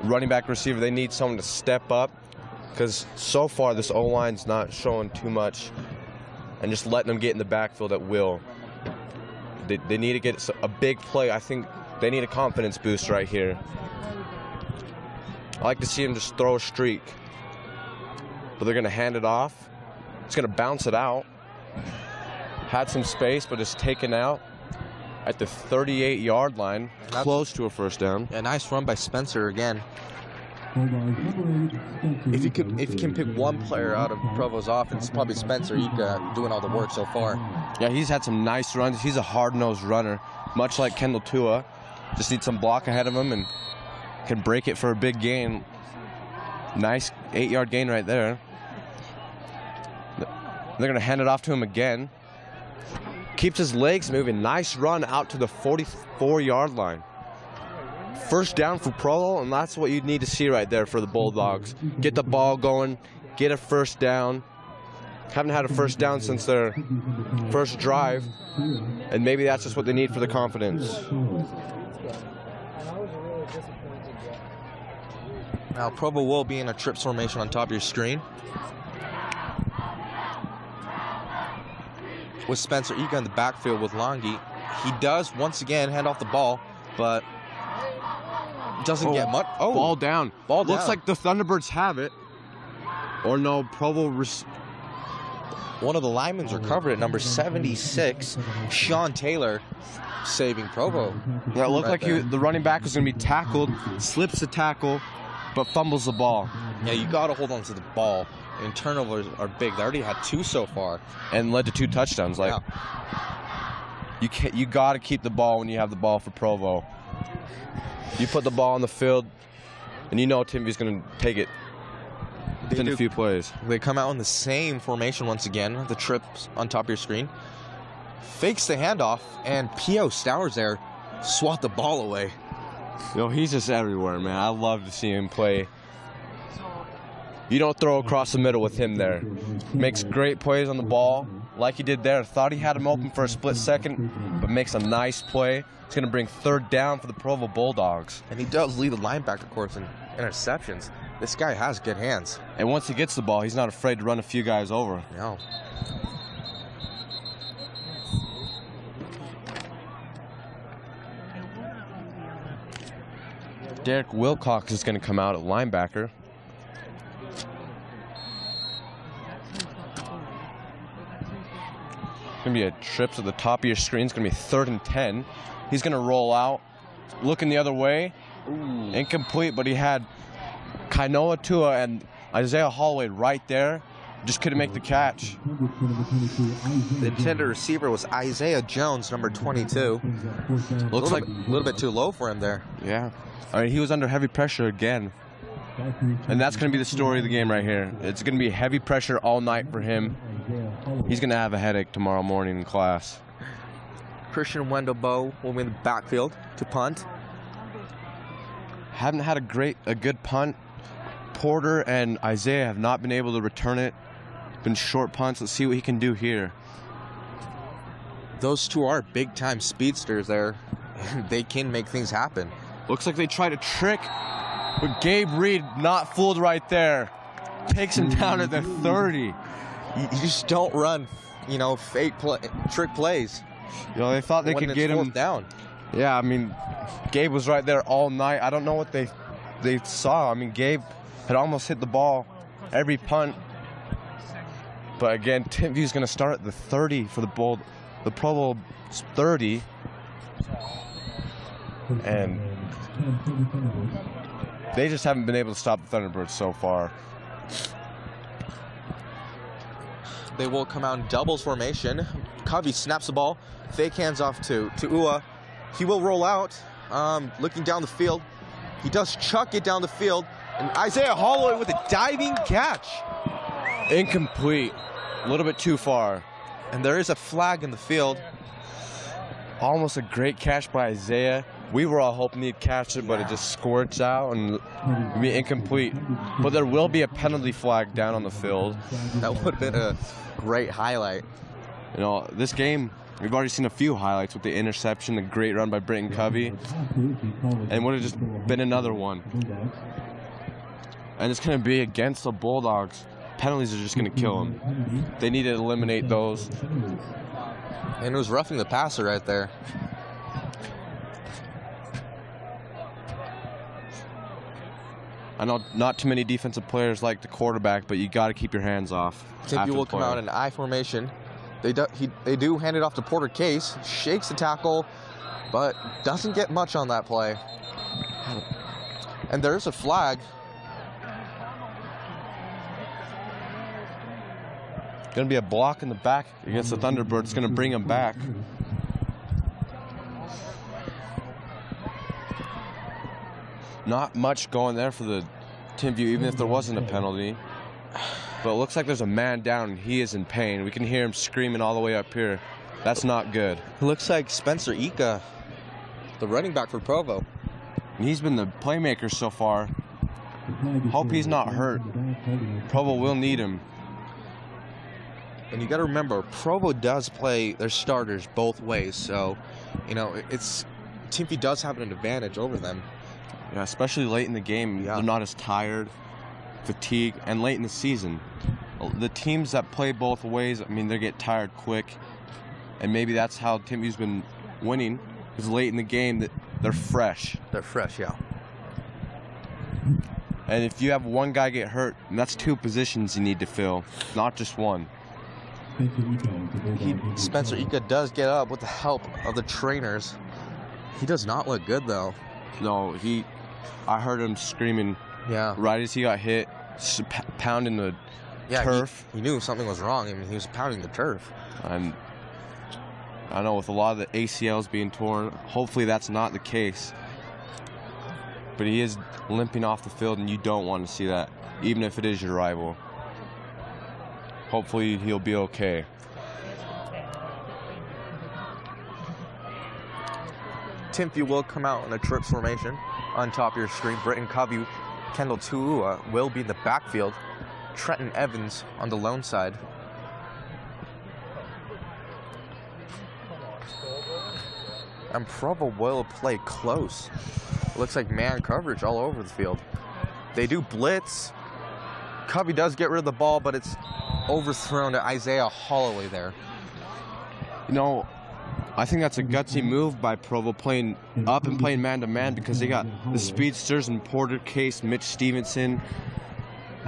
running back, receiver. They need someone to step up, because so far this O-line's not showing too much, and just letting them get in the backfield at will. They need to get a big play. I think they need a confidence boost right here. I like to see him just throw a streak. But they're going to hand it off. It's going to bounce it out. Had some space, but it's taken out at the 38-yard line, close to a first down. Yeah, nice run by Spencer again. If you can pick one player out of Provo's offense, it's probably Spencer. He's doing all the work so far. Yeah, he's had some nice runs. He's a hard-nosed runner, much like Kendall Tua. Just needs some block ahead of him and can break it for a big gain. Nice 8-yard gain right there. They're going to hand it off to him again. Keeps his legs moving. Nice run out to the 44-yard line. First down for Provo, and that's what you need to see right there for the Bulldogs. Get the ball going, get a first down. Haven't had a first down since their first drive, and maybe that's just what they need for the confidence. Now Provo will be in a trips formation on top of your screen. With Spencer Ega in the backfield with Longi. He does once again hand off the ball, but doesn't get much. Oh, ball down. Ball down. Looks like the Thunderbirds have it. Or no, Provo. One of the linemen recovered it, number 76, Sean Taylor, saving Provo. Yeah, it looked like the running back was going to be tackled, slips the tackle, but fumbles the ball. Yeah, you got to hold on to the ball. And turnovers are big. They already had 2 so far, and led to 2 touchdowns. Like, yeah. you got to keep the ball when you have the ball for Provo. You put the ball on the field, and you know Timpview's going to take it within a few plays. They come out in the same formation once again. The trips on top of your screen. Fakes the handoff, and P.O. Stowers there swat the ball away. You know, he's just everywhere, man. I love to see him play. You don't throw across the middle with him there. Makes great plays on the ball, like he did there. Thought he had him open for a split second, but makes a nice play. It's going to bring 3rd down for the Provo Bulldogs. And he does lead the linebacker course in interceptions. This guy has good hands. And once he gets the ball, he's not afraid to run a few guys over. No. Derek Wilcox is going to come out at linebacker. Going to be a trip to the top of your screen. It's going to be 3rd and 10. He's going to roll out, looking the other way. Ooh. Incomplete, but he had Kainoa Tua and Isaiah Holloway right there. Just couldn't make the catch. The intended receiver was Isaiah Jones, number 22. Looks like a little bit too low for him there. Yeah. I mean, he was under heavy pressure again. And that's going to be the story of the game right here. It's going to be heavy pressure all night for him. He's going to have a headache tomorrow morning in class. Christian Wendelboe will be in the backfield to punt. Haven't had a good punt. Porter and Isaiah have not been able to return it. Been short punts. Let's see what he can do here. Those two are big-time speedsters there. They can make things happen. Looks like they tried a trick, but Gabe Reed not fooled right there. Takes him down at the 30. You just don't run, you know, trick plays. You know, they thought they could get him down. Yeah, I mean, Gabe was right there all night. I don't know what they saw. I mean, Gabe had almost hit the ball every punt. But again, Timpview's going to start at the 30 for the Provo 30. And they just haven't been able to stop the Thunderbirds so far. They will come out in doubles formation. Covey snaps the ball. Fake hands off to Ua. He will roll out, looking down the field. He does chuck it down the field. And Isaiah Holloway with a diving catch. Incomplete. A little bit too far. And there is a flag in the field. Almost a great catch by Isaiah. We were all hoping he'd catch it, but it just squirts out and be incomplete. But there will be a penalty flag down on the field. That would have been a great highlight. You know, this game, we've already seen a few highlights with the interception, the great run by Britton Covey, and would have just been another one. And it's going to be against the Bulldogs. Penalties are just going to kill them. They need to eliminate those. And it was roughing the passer right there. I know not too many defensive players like the quarterback, but you got to keep your hands off. Timpview will come out in I formation. They do hand it off to Porter Case. Shakes the tackle, but doesn't get much on that play. And there's a flag. Going to be a block in the back against the Thunderbirds. It's going to bring them back. Not much going there for the Timpview, even if there wasn't a penalty. But it looks like there's a man down, and he is in pain. We can hear him screaming all the way up here. That's not good. It looks like Spencer Ika, the running back for Provo. He's been the playmaker so far. Hope he's not hurt. Provo will need him. And you got to remember, Provo does play their starters both ways, so you know Timpview does have an advantage over them. Yeah, especially late in the game, they're not as tired, fatigued, and late in the season. The teams that play both ways, I mean, they get tired quick, and maybe that's how Timpview's been winning. Because late in the game, they're fresh. They're fresh, yeah. And if you have one guy get hurt, that's 2 positions you need to fill, not just one. Spencer Ika does get up with the help of the trainers. He does not look good, though. No, I heard him screaming right as he got hit, pounding the turf. He knew something was wrong. I mean, he was pounding the turf. And I know with a lot of the ACLs being torn, hopefully that's not the case. But he is limping off the field, and you don't want to see that, even if it is your rival. Hopefully he'll be okay. Timpview will come out in a trips formation. On top of your screen, Britton Covey, Kendall Tuua will be in the backfield. Trenton Evans on the lone side. And Provo will play close. It looks like man coverage all over the field. They do blitz. Covey does get rid of the ball, but it's overthrown to Isaiah Holloway there. You know, I think that's a gutsy move by Provo, playing up and playing man-to-man, because they got the speedsters and Porter Case, Mitch Stevenson.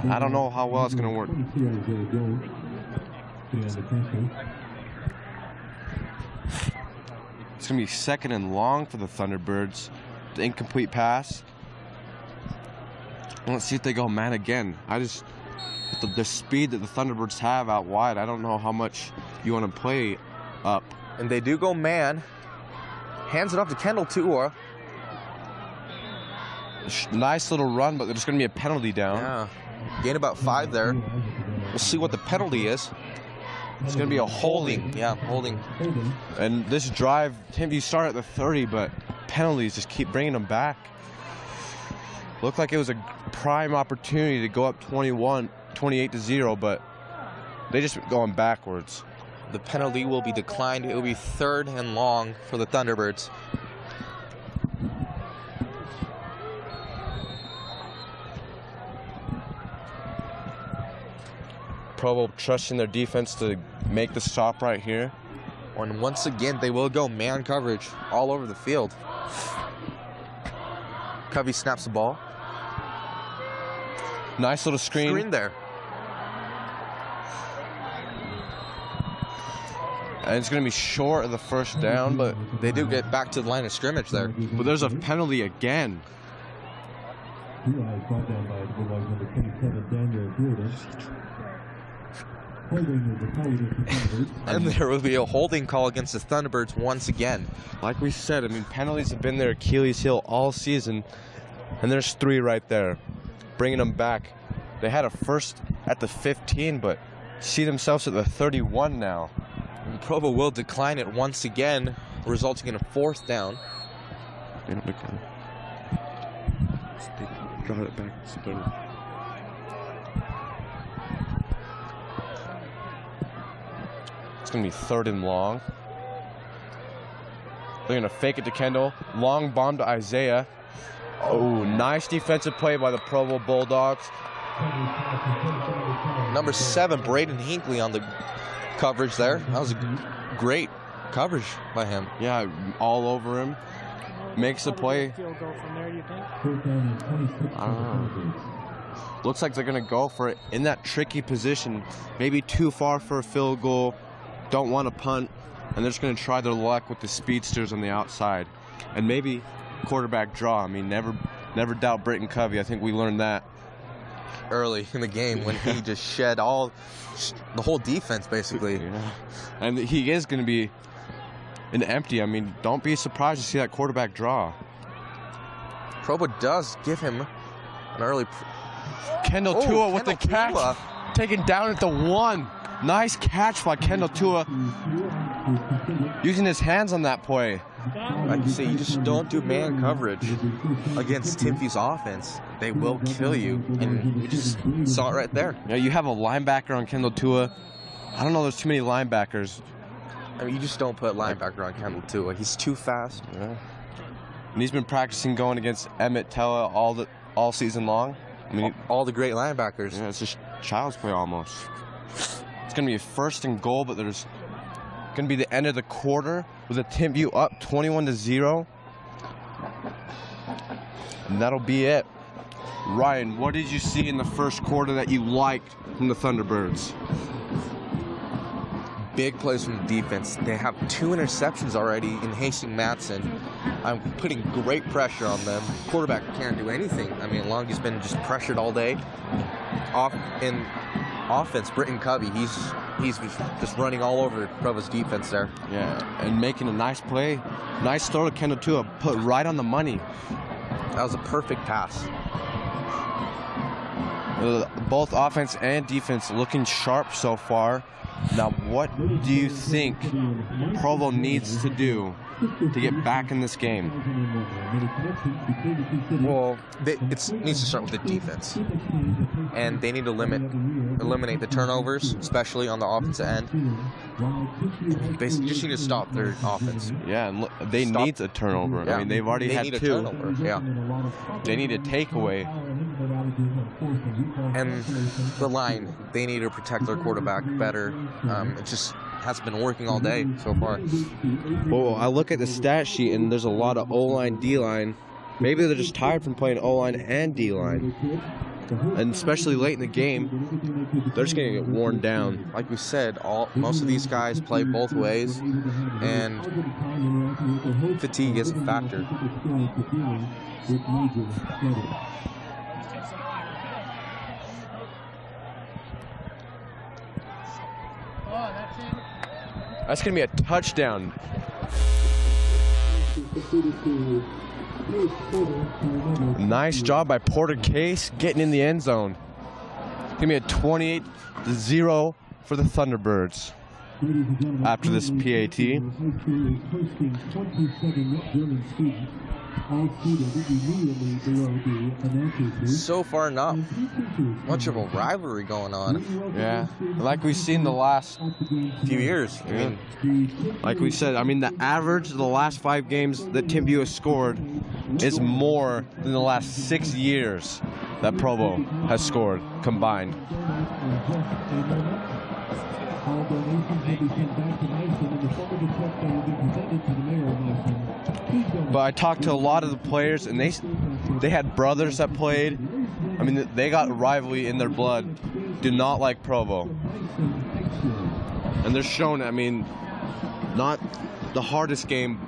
I don't know how well it's going to work. It's going to be 2nd and long for the Thunderbirds. The incomplete pass. Let's see if they go man again. The speed that the Thunderbirds have out wide, I don't know how much you want to play up. And they do go man. Hands it off to Kendall Tuua. Nice little run, but there's going to be a penalty down. Yeah. Gain about 5 there. We'll see what the penalty is. It's going to be a holding. Yeah, holding. And this drive, you start at the 30, but penalties just keep bringing them back. Looked like it was a prime opportunity to go up 28-0, but they just going backwards. The penalty will be declined. It will be 3rd and long for the Thunderbirds. Provo trusting their defense to make the stop right here. And once again, they will go man coverage all over the field. Covey snaps the ball. Nice little screen. Screen there. And it's going to be short of the 1st down, but they do get back to the line of scrimmage there. But there's a penalty again. And there will be a holding call against the Thunderbirds once again. Like we said, I mean, penalties have been their Achilles heel all season, and there's 3 right there, bringing them back. They had a 1st at the 15, but see themselves at the 31 now. And Provo will decline it once again, resulting in a 4th down. Draw it back. It's going to be 3rd and long. They're going to fake it to Kendall. Long bomb to Isaiah. Oh, nice defensive play by the Provo Bulldogs. Number 7, Braden Hinckley on the coverage there. That was a great coverage by him. Yeah, all over him. Makes the play. I don't know. Looks like they're going to go for it in that tricky position. Maybe too far for a field goal. Don't want to punt. And they're just going to try their luck with the speedsters on the outside. And maybe quarterback draw. I mean, never doubt Britton Covey. I think we learned that early in the game when he just shed the whole defense, basically. Yeah. And he is going to be an empty. I mean, don't be surprised to see that quarterback draw. Provo does give him an early... Kendall Tuua with the catch. Taken down at the 1. Nice catch by Kendall Tuua. using his hands on that play. Like you say, you just don't do man coverage against Timpview's offense. They will kill you, and we just saw it right there. Yeah, you have a linebacker on Kendall Tua. I don't know, there's too many linebackers. I mean, you just don't put linebacker on Kendall Tua. He's too fast. Yeah. And he's been practicing going against Emmett Tella all season long. I mean, all the great linebackers. Yeah, it's just child's play almost. It's going to be a 1st and goal, but there's going to be the end of the quarter with a Timpview up 21-0. And that'll be it. Ryan, what did you see in the first quarter that you liked from the Thunderbirds? Big plays from the defense. They have 2 interceptions already in Hastings Matson. I'm putting great pressure on them. Quarterback can't do anything. I mean, Long has been just pressured all day. In offense, Britton Covey, he's just running all over Provo's defense there. Yeah, and making a nice play. Nice throw to Kendall Tua, put right on the money. That was a perfect pass. Both offense and defense looking sharp so far. Now, what do you think Provo needs to do to get back in this game? Well, it needs to start with the defense. And they need to eliminate the turnovers, especially on the offensive end. Basically, just need to stop their offense. Yeah, and they need a turnover. Yeah. I mean, they've already had 2. A turnover. Yeah. They need a takeaway. And the line, they need to protect their quarterback better. It just hasn't been working all day so far. Well, I look at the stat sheet, and there's a lot of O-line, D-line. Maybe they're just tired from playing O-line and D-line. And especially late in the game, they're just going to get worn down. Like we said, most of these guys play both ways, and fatigue is a factor. That's going to be a touchdown. Nice job by Porter Case getting in the end zone. Give me a 28-0 for the Thunderbirds after this PAT. So far, not much of a rivalry going on. Yeah, like we've seen the last few years. I mean, like we said, I mean, the average of the last 5 games that Timpview has scored is more than the last 6 years that Provo has scored combined. But I talked to a lot of the players, and they had brothers that played. I mean, they got rivalry in their blood. Do not like Provo. And they're shown, I mean, not the hardest game,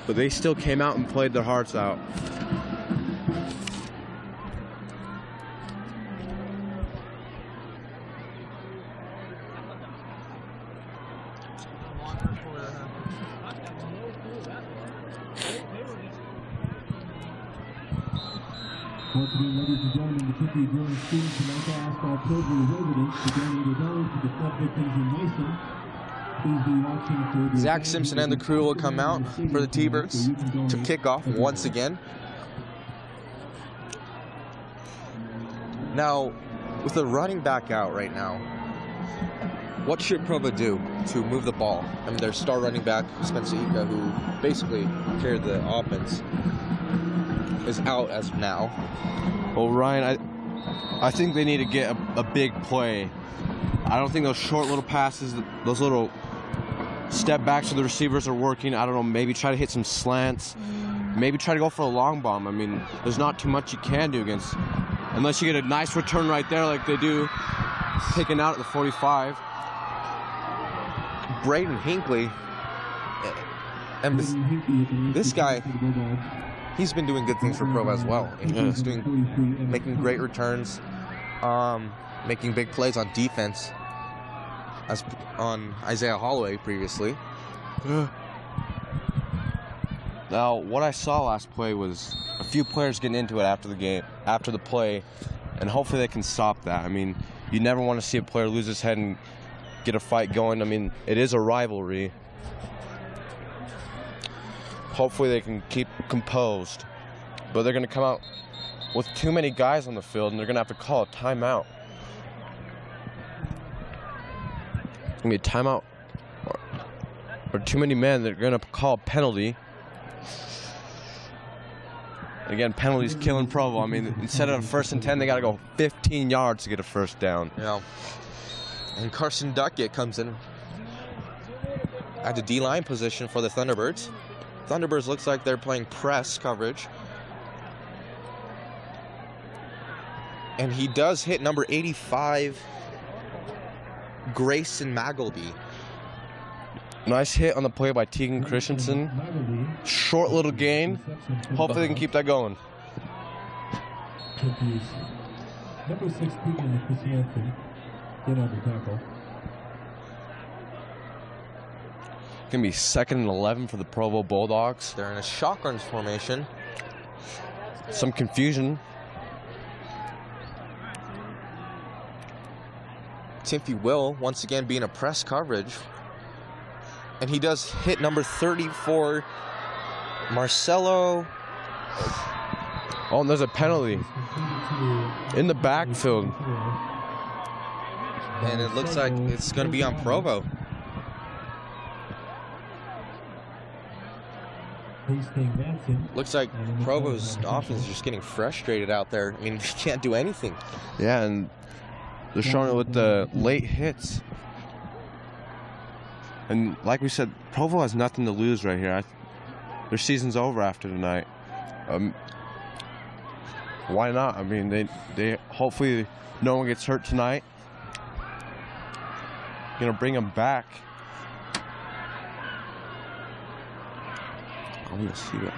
but they still came out and played their hearts out. Once again, ladies and gentlemen, the Timpview drilling students would like to ask all Provo residents to donate $1 to the flood victims in Mason. Please be watching for the Zach Simpson and the crew will come out for the T-Birds to kick off once again. Now, with the running back out right now, what should Provo do to move the ball? I mean, their star running back, Spencer Ika, who basically carried the offense, is out as of now. Well, Ryan, I think they need to get a big play. I don't think those short little passes, those little step backs to the receivers are working. I don't know, maybe try to hit some slants. Maybe try to go for a long bomb. I mean, there's not too much you can do against, unless you get a nice return right there like they do, taken out at the 45. Braden Hinckley, and this guy, he's been doing good things for Provo as well. And he's making great returns, making big plays on defense, as on Isaiah Holloway previously. Now, what I saw last play was a few players getting into it after the game, after the play, and hopefully they can stop that. I mean, you never want to see a player lose his head and get a fight going. I mean, it is a rivalry, Hopefully they can keep composed. But they're going to come out with too many guys on the field, and they're going to have to call a timeout. It's going to be a timeout or too many men. They're going to call a penalty. Again, penalties killing Provo. I mean, instead of 1st and 10, they got to go 15 yards to get a first down. Yeah. And Carson Duckett comes in at the D-line position for the Thunderbirds. Thunderbirds looks like they're playing press coverage. And he does hit number 85, Grayson Magleby. Nice hit on the play by Tegan Christensen. Short little gain. Hopefully they can keep that going. Number 6, Tegan Christensen, in on the tackle. Gonna be 2nd and 11 for the Provo Bulldogs. They're in a shotgun formation. Some confusion. Timpview will once again be in a press coverage. And he does hit number 34, Marcelo. Oh, and there's a penalty in the backfield. And it looks like it's going to be on Provo. Looks like Provo's offense is just getting frustrated out there. I mean, they can't do anything. Yeah, and they're showing it with the late hits. And like we said, Provo has nothing to lose right here. Their season's over after tonight. Why not? I mean, they hopefully no one gets hurt tonight. Gonna bring them back. I'm gonna see that.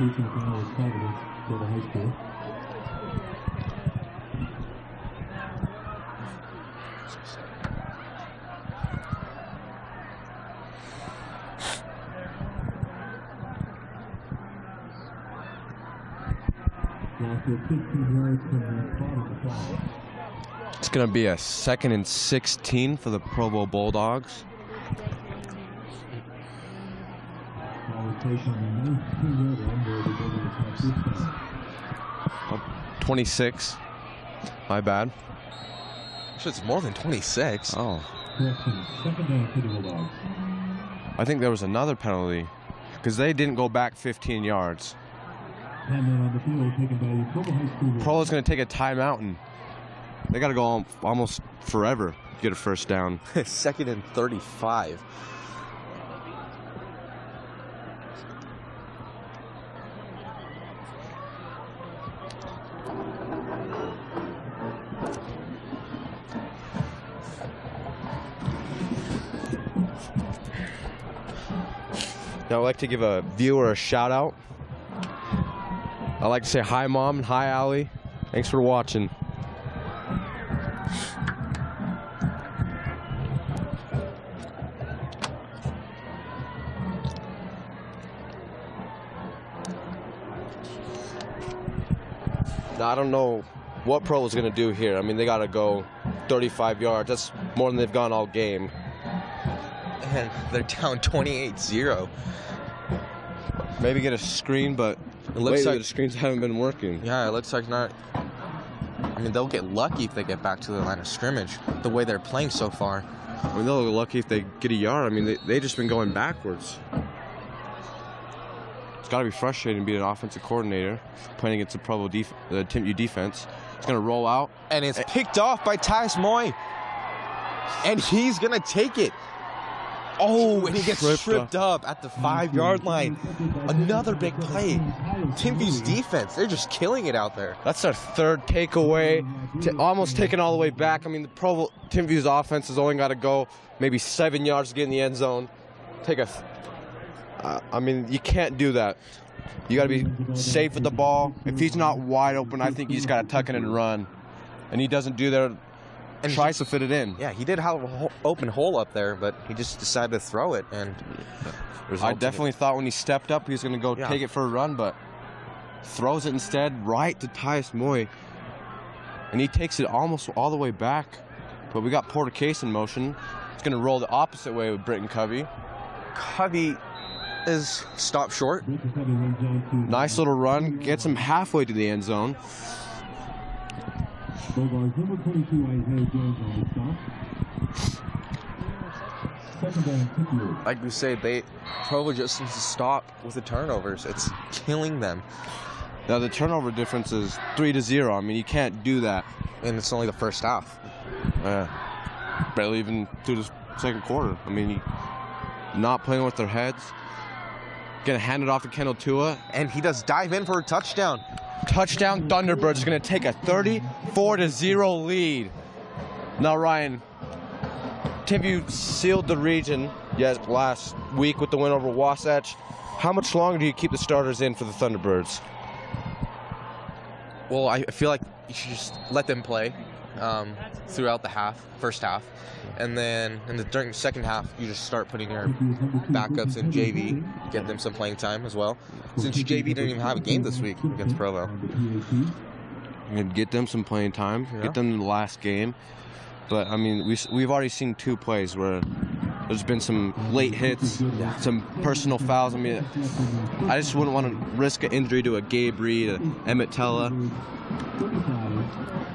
It's gonna be a 2nd and 16 for the Provo Bulldogs. 26. My bad. It's more than 26. Oh. I think there was another penalty because they didn't go back 15 yards. Provo's going to take a timeout, and they got to go almost forever to get a first down. 2nd and 35. Now I'd like to give a viewer a shout out. I'd like to say hi, Mom, and hi, Allie. Thanks for watching. Now, I don't know what Provo's going to do here. I mean, they got to go 35 yards. That's more than they've gone all game. And they're down 28-0. Maybe get a screen, but it looks like the screens haven't been working. Yeah, it looks like not. I mean, they'll get lucky if they get back to the line of scrimmage, the way they're playing so far. I mean, they'll get lucky if they get a yard. I mean, they just been going backwards. It's got to be frustrating to be an offensive coordinator playing against the Provo the Timpview defense. It's going to roll out. And it's picked off by Tyus Moy. And he's going to take it. Oh, and he gets tripped up at the 5-yard line. Another big play. Timpview's defense, they're just killing it out there. That's our 3rd takeaway, almost taken all the way back. I mean, the Provo Timpview's offense has only got to go maybe 7 yards to get in the end zone. I mean, you can't do that. You got to be safe with the ball. If he's not wide open, I think you just got to tuck it and run. And he doesn't do that. And tries to fit it in. Yeah, he did have an open hole up there, but he just decided to throw it. And I definitely thought when he stepped up he was going to go take it for a run, but throws it instead right to Tyus Moy. And he takes it almost all the way back. But we got Porter Case in motion. He's going to roll the opposite way with Britton Covey. Covey is stopped short. Nice little run. Gets him halfway to the end zone. Number 22, Isaiah Jones on the stop. Second down, Timpview. Like we say, Provo just needs to stop with the turnovers. It's killing them. Now the turnover difference is 3-0. I mean, you can't do that. And it's only the first half. Barely even through the second quarter. I mean, not playing with their heads. Gonna hand it off to Kendall Tua. And he does dive in for a touchdown. Touchdown, Thunderbirds are gonna take a 34-0 lead. Now, Ryan, Timpview sealed the region last week with the win over WATCHit. How much longer do you keep the starters in for the Thunderbirds? Well, I feel like you should just let them play throughout the first half. And then during the second half, you just start putting your backups in JV, get them some playing time as well. Since JV didn't even have a game this week against Provo. And get them some playing time, get them in the last game. But, I mean, we've already seen 2 plays where there's been some late hits, some personal fouls. I mean, I just wouldn't want to risk an injury to a Gabe Reed, a Emmett Tella.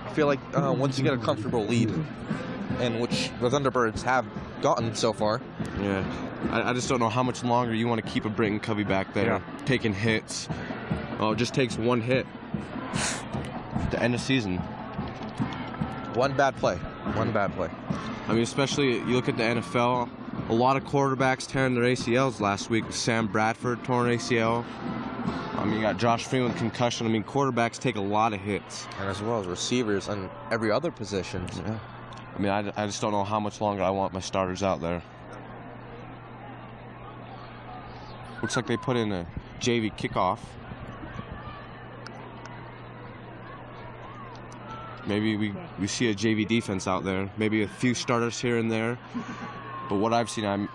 I feel like once you get a comfortable lead, and which the Thunderbirds have gotten so far. Yeah, I just don't know how much longer you want to keep a Britton Covey back there, taking hits. Oh, it just takes one hit to end the season. One bad play. I mean, especially you look at the NFL, a lot of quarterbacks tearing their ACLs last week. Sam Bradford torn ACL. I mean, you got Josh Freeman with concussion. I mean, quarterbacks take a lot of hits. And as well as receivers and every other position. Yeah. I mean, I just don't know how much longer I want my starters out there. Looks like they put in a JV kickoff. Maybe we see a JV defense out there. Maybe a few starters here and there. But what I've seen,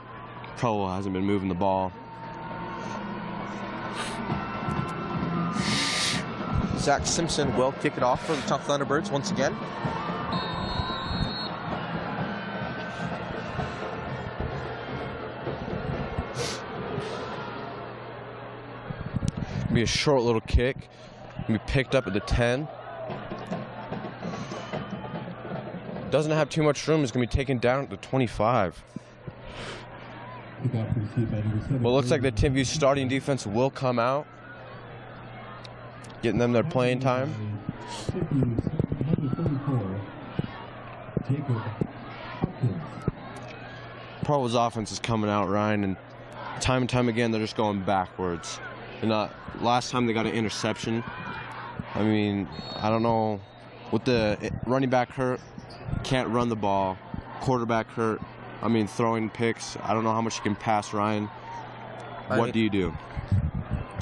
Provo hasn't been moving the ball. Zach Simpson will kick it off for the Tough Thunderbirds once again. Be a short little kick. Be picked up at the 10. Doesn't have too much room. It's going to be taken down at the 25. Well, it looks like the Timpview starting defense will come out, getting them their playing time. Provo's offense is coming out, Ryan, and time again they're just going backwards. Last time they got an interception. I mean, I don't know. With the running back hurt, can't run the ball. Quarterback hurt. I mean, throwing picks. I don't know how much you can pass, Ryan. What do you do?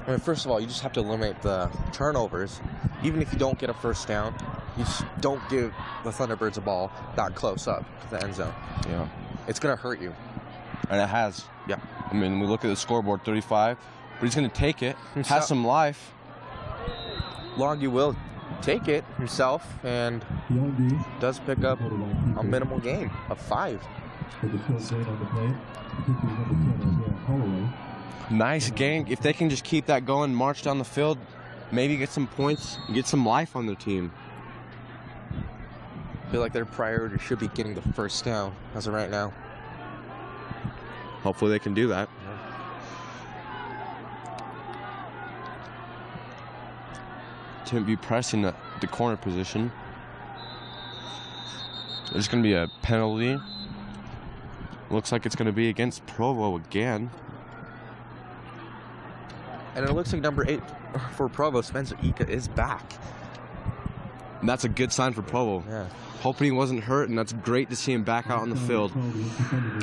I mean, first of all, you just have to eliminate the turnovers. Even if you don't get a first down, you just don't give the Thunderbirds a ball that close up to the end zone. Yeah. It's going to hurt you. And it has. Yeah. I mean, we look at the scoreboard, 35. But he's going to take it. Has some life. Longy will take it himself and does pick up a minimal gain of 5. Nice gain. If they can just keep that going, march down the field, maybe get some points, get some life on their team. I feel like their priority should be getting the first down as of right now. Hopefully they can do that. Timpview pressing the corner position. There's going to be a penalty. Looks like it's going to be against Provo again. And it looks like number 8 for Provo, Spencer Ika, is back. And that's a good sign for Provo. Yeah. Hoping he wasn't hurt, and that's great to see him back out on the field.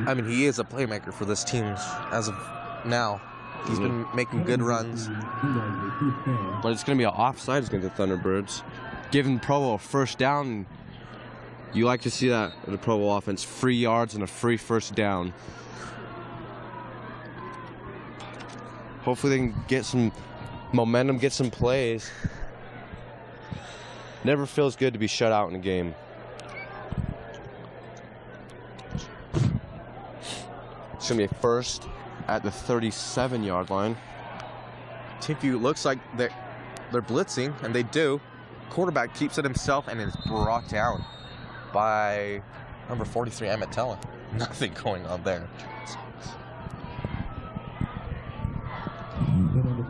I mean, he is a playmaker for this team as of now. He's been making good runs. But it's going to be an offside against the Thunderbirds. Giving Provo a first down. You like to see that in the Provo offense. Free yards and a free first down. Hopefully they can get some momentum, get some plays. Never feels good to be shut out in a game. It's going to be a first at the 37-yard line. Timpview looks like they're blitzing, and they do. Quarterback keeps it himself and is brought down by number 43, Emmett Teller. Nothing going on there.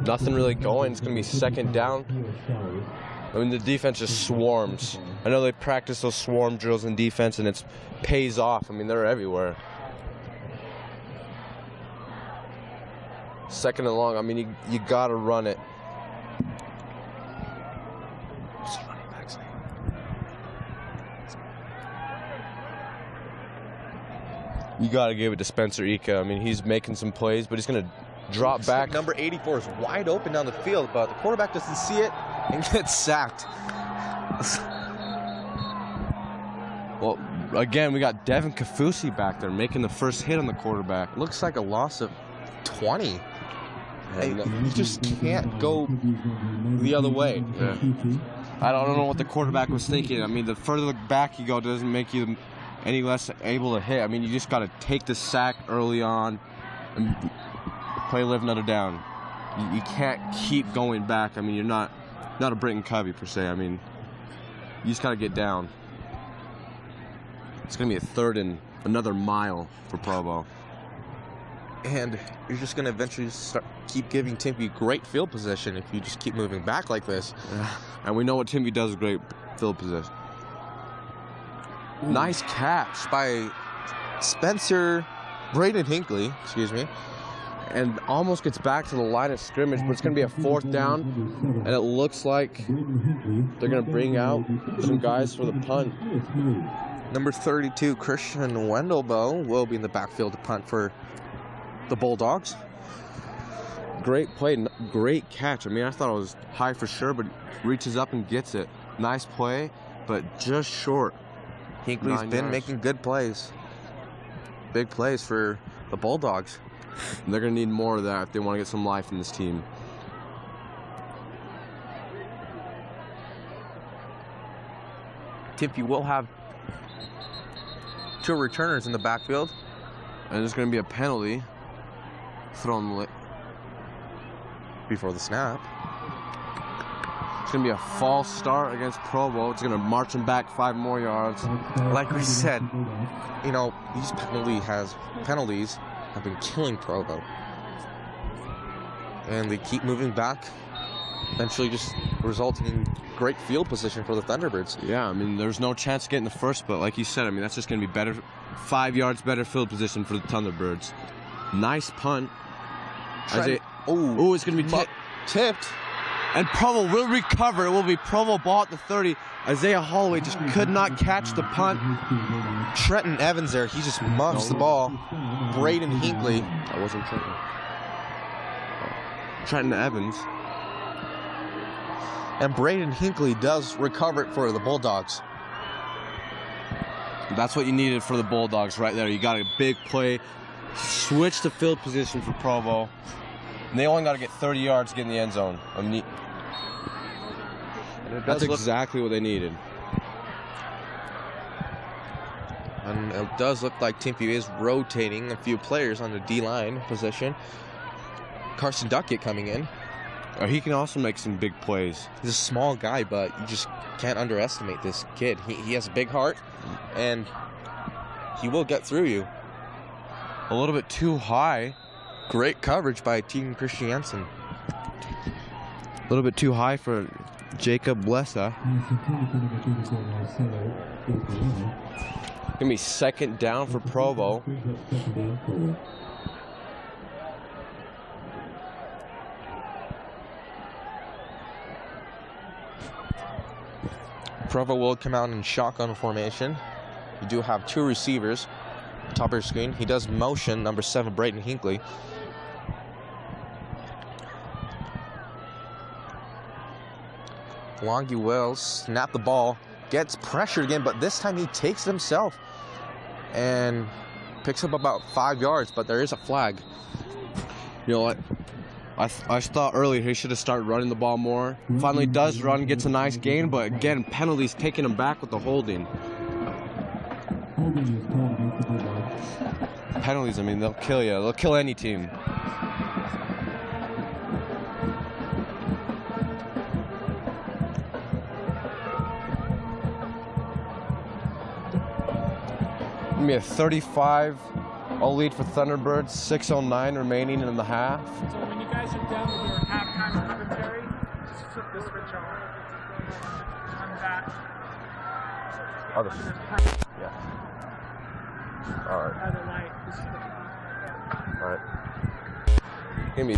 Nothing really going. It's going to be second down. I mean, the defense just swarms. I know they practice those swarm drills in defense, and it pays off. I mean, they're everywhere. Second and long. I mean, you got to run it. You got to give it to Spencer Ika. I mean, he's making some plays, but he's going to drop back. Number 84 is wide open down the field, but the quarterback doesn't see it and gets sacked. Well, again, we got Devin Kafusi back there making the first hit on the quarterback. Looks like a loss of 20. You just can't go the other way. Yeah. I don't know what the quarterback was thinking. I mean, the further back you go doesn't make you any less able to hit. I mean, you just got to take the sack early on and play live another down. You can't keep going back. I mean, you're not a Britton Covey per se. I mean, you just got to get down. It's going to be a third and another mile for Provo. And you're just going to eventually keep giving Timpview great field position if you just keep moving back like this. And we know what Timpview does with great field position. Nice catch by Braden Hinckley, excuse me. And almost gets back to the line of scrimmage, but it's going to be a fourth down, and it looks like they're going to bring out some guys for the punt. Number 32, Christian Wendelbo, will be in the backfield to punt for the Bulldogs. Great play, great catch. I mean, I thought it was high for sure, but reaches up and gets it. Nice play, but just short. Hinckley's been making good plays. Big plays for the Bulldogs. And they're going to need more of that if they want to get some life in this team. Timpview will have 2 returners in the backfield. And there's going to be a penalty thrown before the snap. It's going to be a false start against Provo. It's going to march them back 5 more yards. Like we said, you know, these penalties have been killing Provo. And they keep moving back, eventually just resulting in great field position for the Thunderbirds. Yeah, I mean, there's no chance of getting the first, but like you said, I mean, that's just going to be better, 5 yards better field position for the Thunderbirds. Nice punt. Oh, it's going to be tipped. And Provo will recover. It will be Provo ball at the 30. Isaiah Holloway just could not catch the punt. Trenton Evans there, he just muffs the ball. Braden Hinckley. That wasn't Trenton. Trenton Evans. And Braden Hinckley does recover it for the Bulldogs. That's what you needed for the Bulldogs right there. You got a big play. Switch the field position for Provo. And they only got to get 30 yards to get in the end zone. I mean, that's exactly what they needed. And it does look like Timpview is rotating a few players on the D-line position. Carson Duckett coming in. He can also make some big plays. He's a small guy, but you just can't underestimate this kid. He has a big heart, and he will get through you. A little bit too high. Great coverage by Team Christiansen. A little bit too high for Jacob Blessa. Gonna be second down for Provo. Provo will come out in shotgun formation. You do have 2 receivers. Top of your screen. He does motion number 7, Braden Hinckley. Longy will snap the ball, gets pressured again, but this time he takes it himself and picks up about 5 yards, but there is a flag. You know what? I thought earlier he should have started running the ball more. Finally does run, gets a nice gain, but again, penalties taking him back with the holding. Holding is called against the Bulldogs. Penalties, I mean, they'll kill you. They'll kill any team. Give me a 35 all lead for Thunderbirds, 6:09 remaining in the half. So when you guys are done with your halftime commentary, just flip the switch on. On that. Oh, yeah. All right. Other light. Just flip it on. All right. Give me.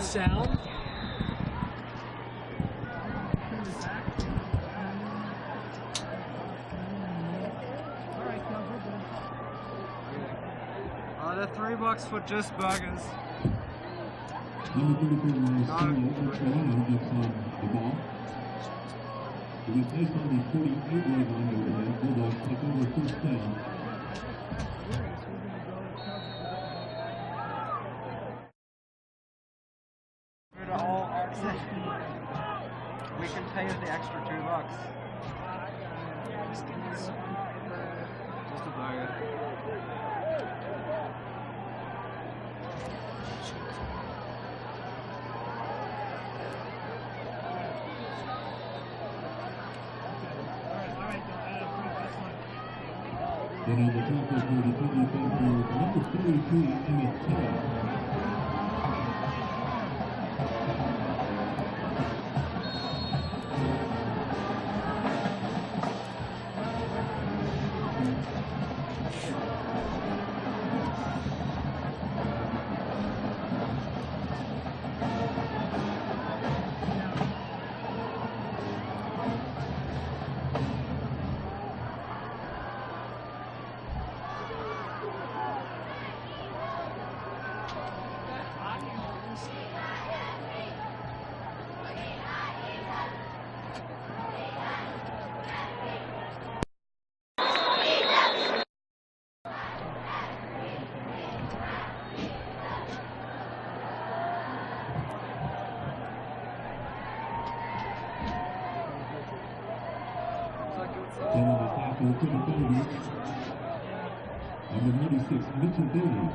sound. The $3 for just burgers. Number 34, Toronto gets the ball. It was placed on the 48-yard line over there. Bulldogs take over first down. We can pay you the extra $2. Just a burger. Then on the tackle for the Timpview Thunderbirds, number 33, Emmett Tell. Then on the tackle for the Thunderbirds, number 96, Mitchell Davies.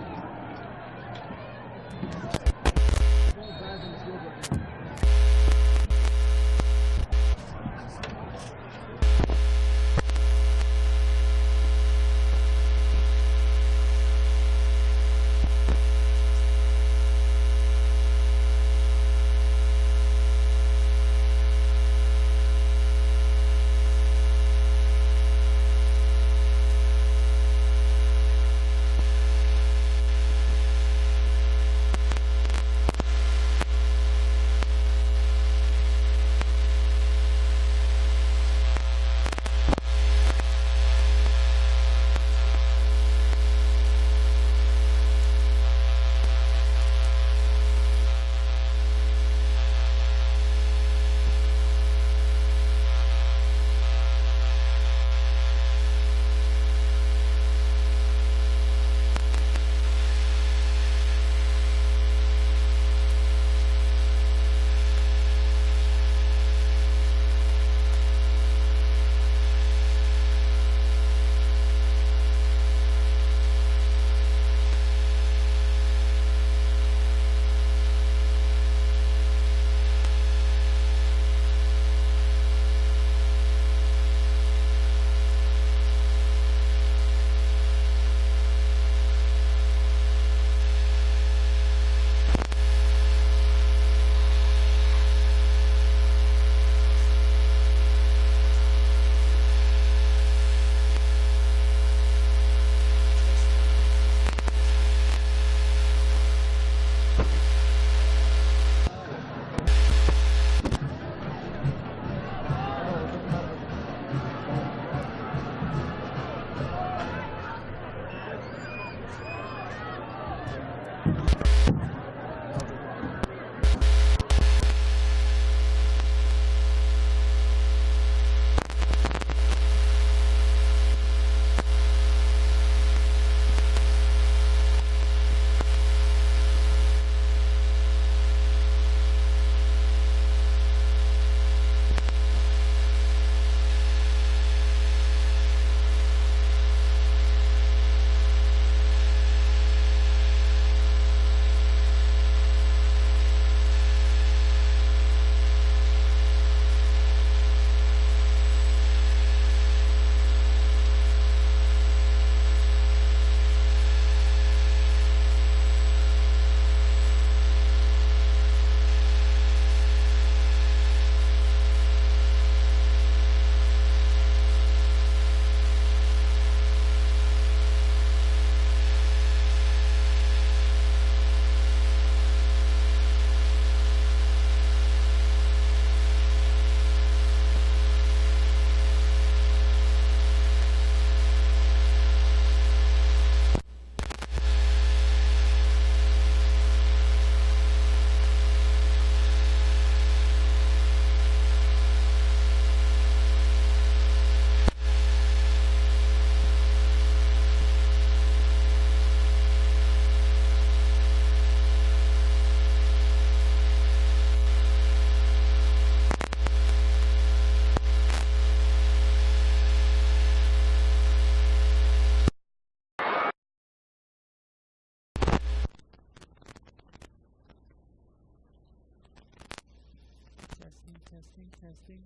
testing, testing,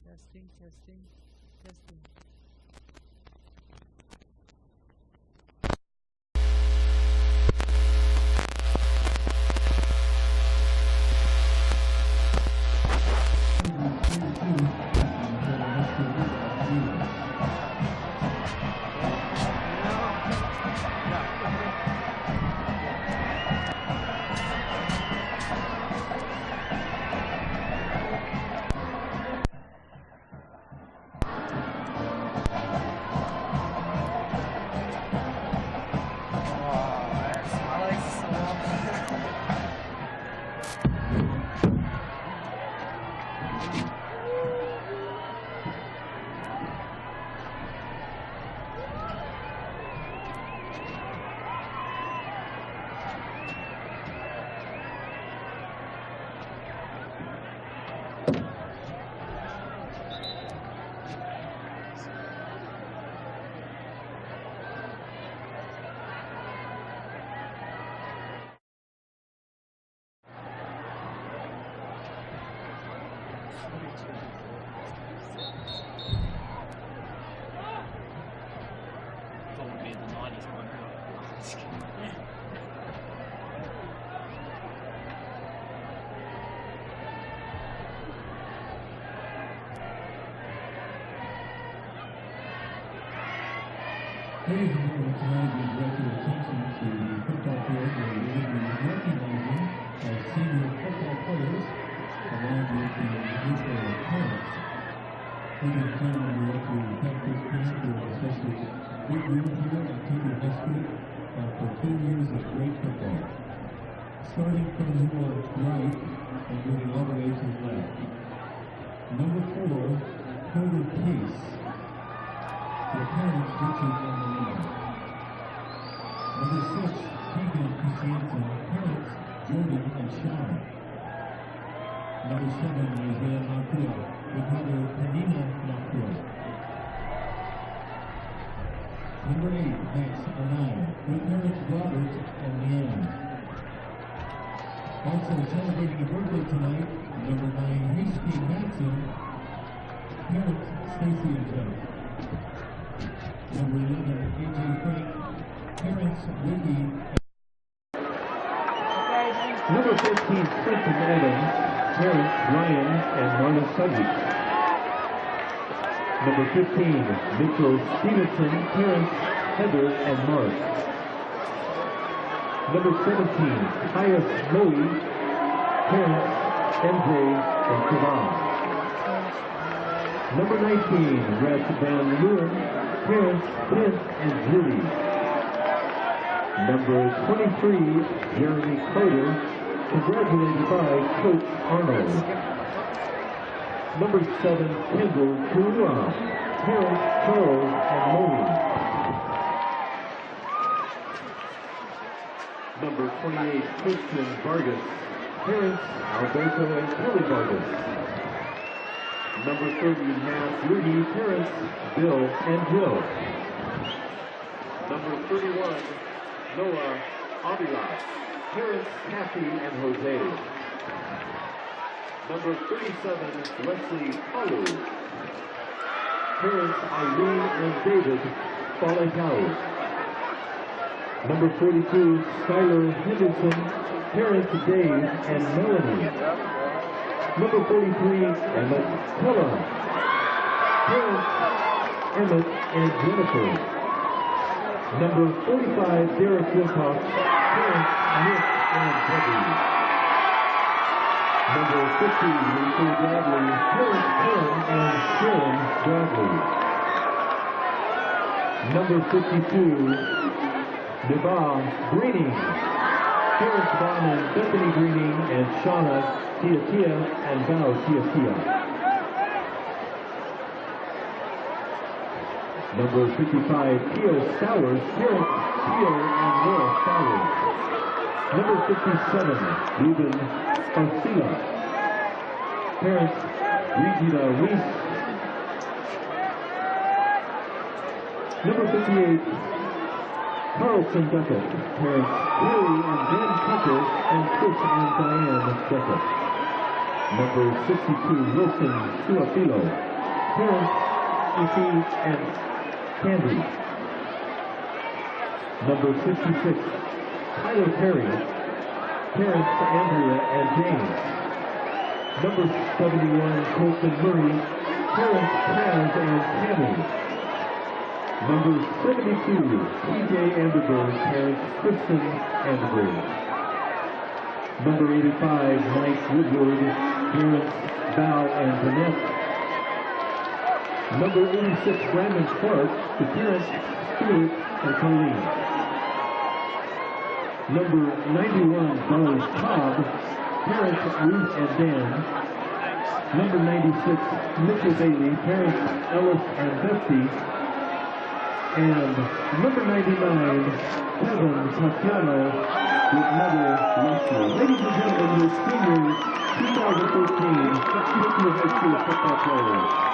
testing, testing, testing. Ladies and gentlemen, tonight we direct your attention to the football field where we will be recognizing our senior football players along with the youthful parents. Ladies and gentlemen, we want to thank this team for especially good year here at Timpview High School for 2 years of great football. Starting from your right and moving all the way to the left. Number 4, Carter Case. The parents featured on the line. Number 6, Tegan Christiansen, parents Jordan and Sean. Number 7, Isaiah Nakua, with mother Penina Nakua. Number 8, Max Anaya, with parents Robert and Leanne. Also celebrating a birthday tonight, number 9, H.P. Matson, parents Stacy and Joe. Number 11, A.J. Frank, parents Wendy. Number 15, Quentin Adams, parents Ryan and Marla Suggy. Number 15, Mitchell Stevenson, parents Heather and Mark. Number 17, Hyas Moe, parents MJ and Sivan. Number 19, Brett Van Leeuwen, parents Clint and Julie. Number 23, Jeremy Carter, congratulated by Coach Arnold. Number 7, Kendall Kua, parents Charles and Moni. Number 28, Christian Vargas, parents Alberto and Kelly Vargas. Number 30, Matt Rudy, parents Bill and Jill. Number 31, Noah Avila, parents Kathy and Jose. Number 37, Leslie Palu, parents Irene and David Faletau. Number 42, Skylar Henderson, parents Dave and Melanie. Number 43, Emmett Keller, parents Emmett and Jennifer. Number 45, Derek Wilcox, parents Nick and Debbie. Number 50, Lisa Bradley, parents Karen and Sharon Bradley. Number 52, Devon Greening, parents Vaughn and Bethany Greening and Shauna Tia and Val Tia. Number 55, Theo Stowers, parents Theo and Laura Stowers. Number 57, Ruben Arcila, parents Regina Weiss. Number 58, Carlson Duckett, parents Larry and Ben Tucker and Chris and Diane Duckett. Number 62, Wilson Suafilo. Parents, Effie and Candy. Number 56, Tyler Perry. Parents, Andrea and James. Number 71, Colton Murray. Parents, Paz and Tammy. Number 72, TJ Anderberg. Parents, Kristen Anderberg. Number 85, Mike Woodward. Parents, Val and Vanette. Number 86, Brandon Clark. The parents, Stuart and Colleen. Number 91, Doris Cobb. Parents, Ruth and Dan. Number 96, Mitchell Bailey. Parents, Ellis and Betsy. And number 99, Kevin Tatiana with mother Lester. Ladies and gentlemen, your senior 2013 Timpview High School football players.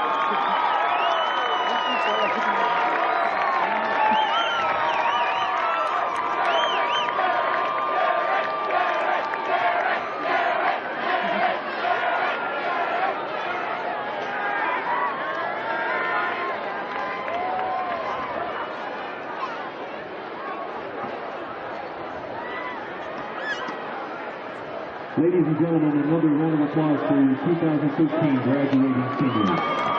Ladies and gentlemen, another round of applause for your 2013 graduating seniors.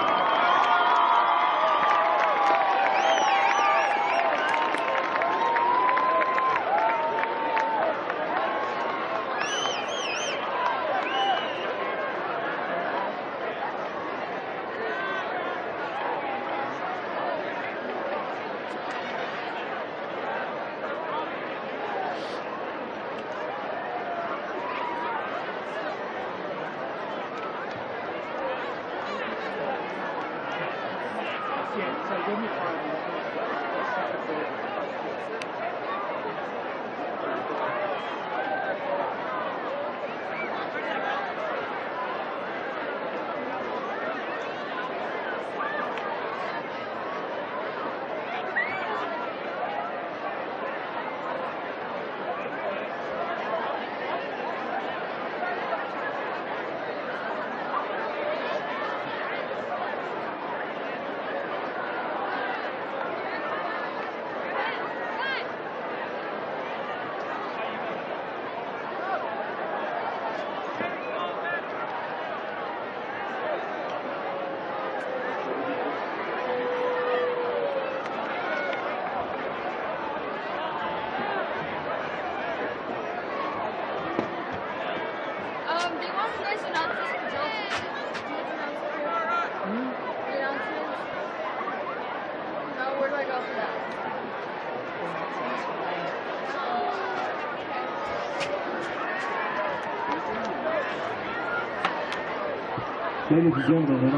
Ladies and gentlemen,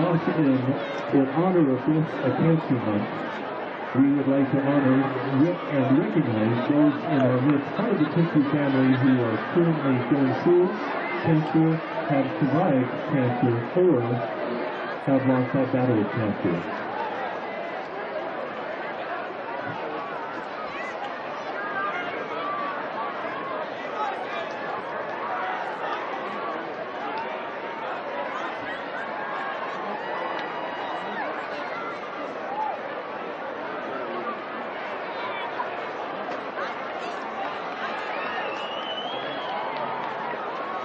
in honor of this Cancer Month, we would like to honor and recognize those in our midst, part of the Timpview family who are currently going through cancer, have survived cancer, or have lost that battle with cancer.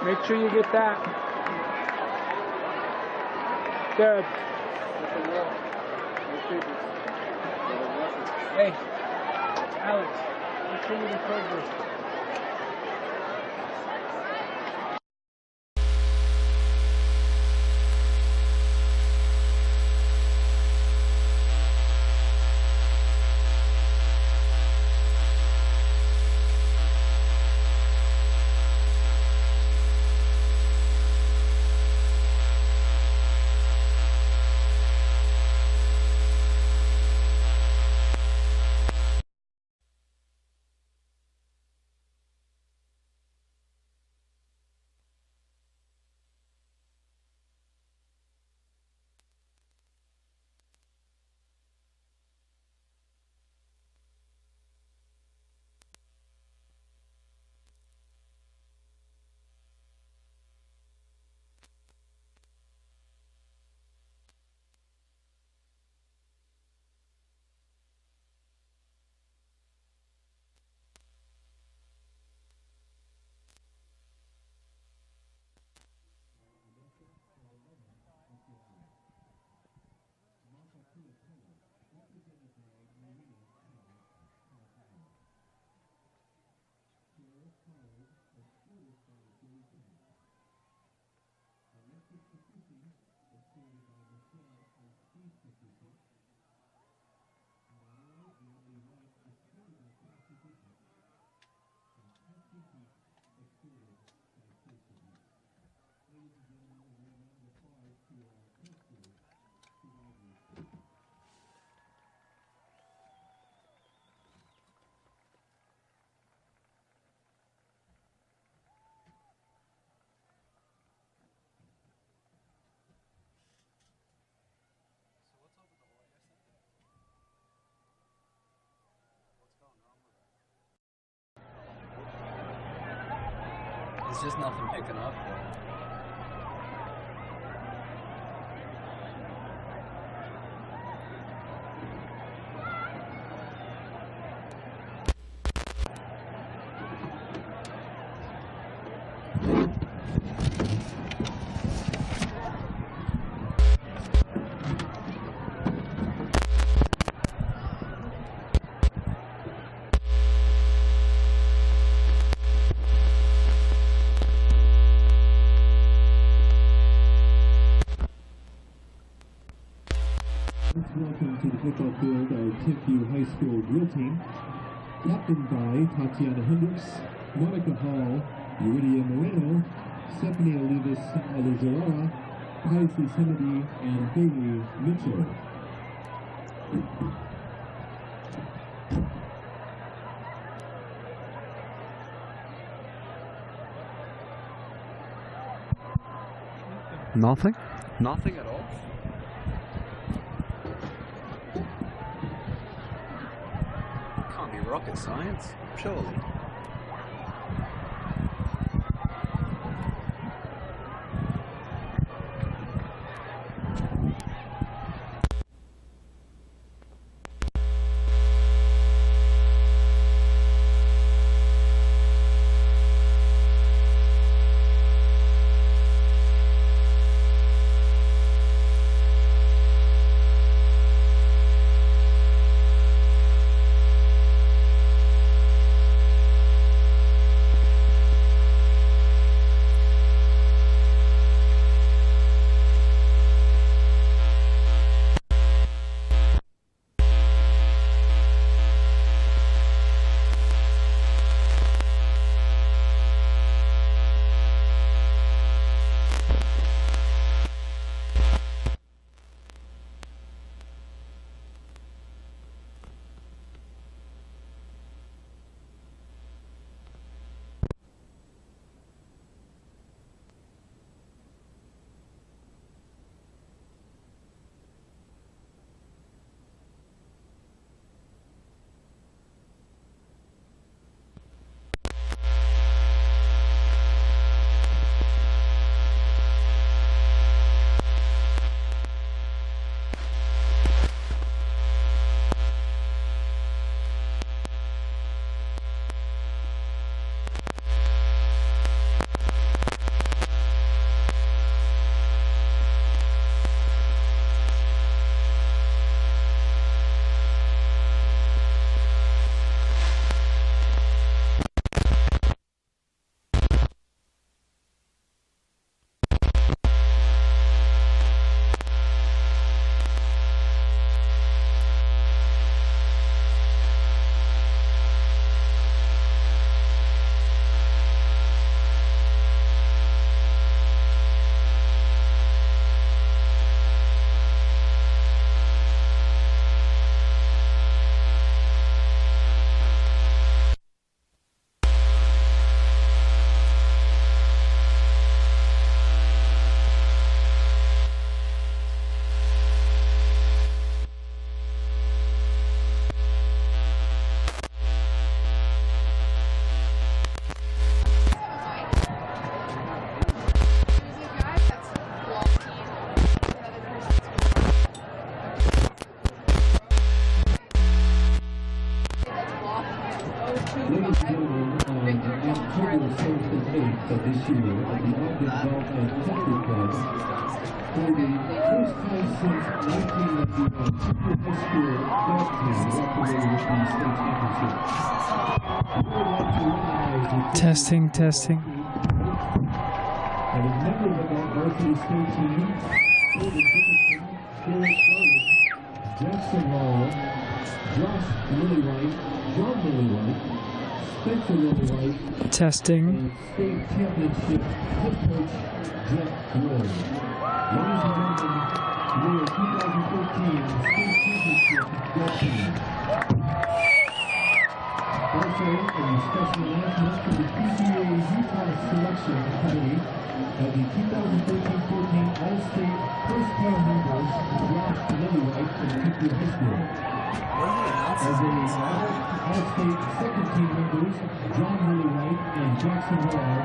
Make sure you get that. Good. Hey, Alex, make sure you record this. There's just nothing picking up. Welcome to the football field of Timpview High School drill team, captained by Tatiana Hendricks, Monica Hall, Yuridia Moreno, Stephanie Olivas Alizarara, Paisley Kennedy, and Haley Mitchell. Nothing? Nothing at all? Can't be rocket science, surely. of this year at the Ogden Golf and Country Club for the first time since 1991 Super High School golf team walked away with the state championship. We would like to recognize Testing. and a member of our varsity state team, David Dickinson, Derek Garland, Jackson Hall, Josh Lillywhite, John Lillywhite, Spencer Lillywhite, Testing. and state championship head coach Jeff Ward. Ladies and gentlemen, your 2014 state championship golf team. Also, a special announcement to the PGA Utah Selection Committee of the 2013-14 All-State First Pair members, Josh Lillywhite from Timpview High School. As the All-State Second Team members, John Lillywhite and Jackson Hall,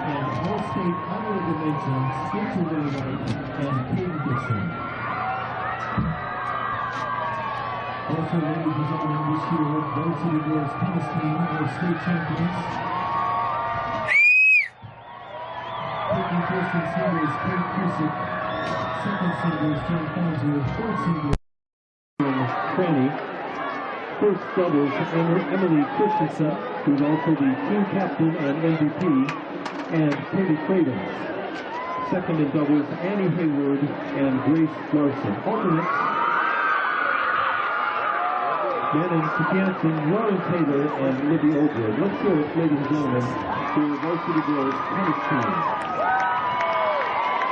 and All-State Honorable Mention Spencer Wainwright and Peyton Dixon. Also, ladies and gentlemen, this year, Varsity Girls Tennis Team are state champions. Taking first in singles, Kate Cusick. Second singles, Jen Fonzo. Third singles, Franny. First doubles, Emily Christensen, who's also the team captain and MVP, and Katie Cravens. Second in doubles, Annie Hayward and Grace Larson. Alternate, Shannon Jansen, Lauren Taylor, and Libby Oldwood. Let's hear it, ladies and gentlemen, for the Varsity Girls Tennis Team.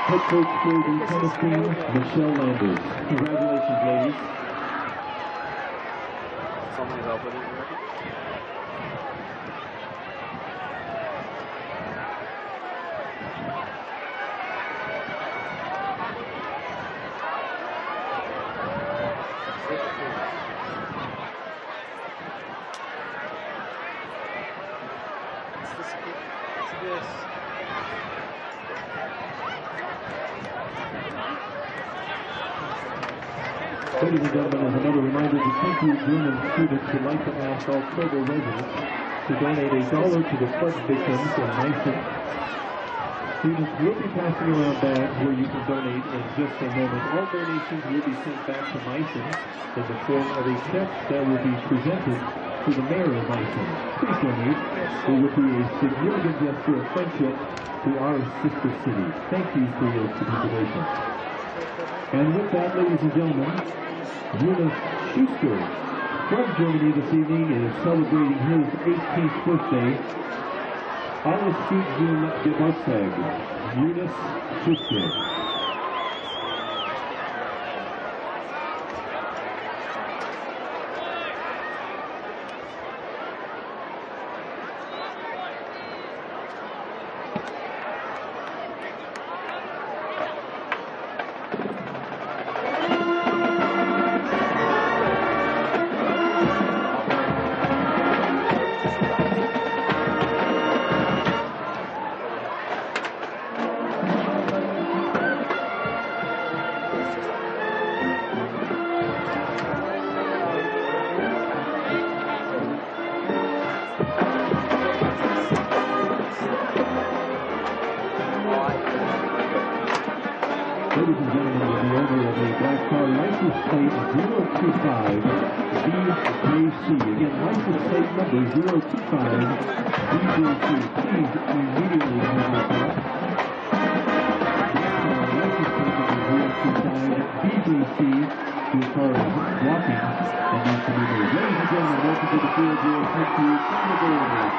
Head coach for the tennis team, Michelle Landers. Congratulations, ladies. Somebody's help with it. Ladies and gentlemen, as another reminder, the Timpview German students would like to ask all Provo residents to donate $1 to the flood victims in Mason. Students will be passing around bags where you can donate in just a moment. All donations will be sent back to Mason in the form of a check that will be presented to the mayor of Mason. Please donate. It would be a significant gesture of friendship to our sister city. Thank you for your participation. And with that, ladies and gentlemen, Jonas Schuster from Germany this evening is celebrating his 18th birthday. Alles gut zum Geburtstag, Jonas Schuster. Ladies and gentlemen, the owner of a black car, license plate 025 BJC. Again, license plate number 025 BJC. Please immediately have your car. License plate number 025 BJC. Your car is blocking and needs to be moved. Ladies and gentlemen, welcome to the field. Your Timpview Thunderbirds.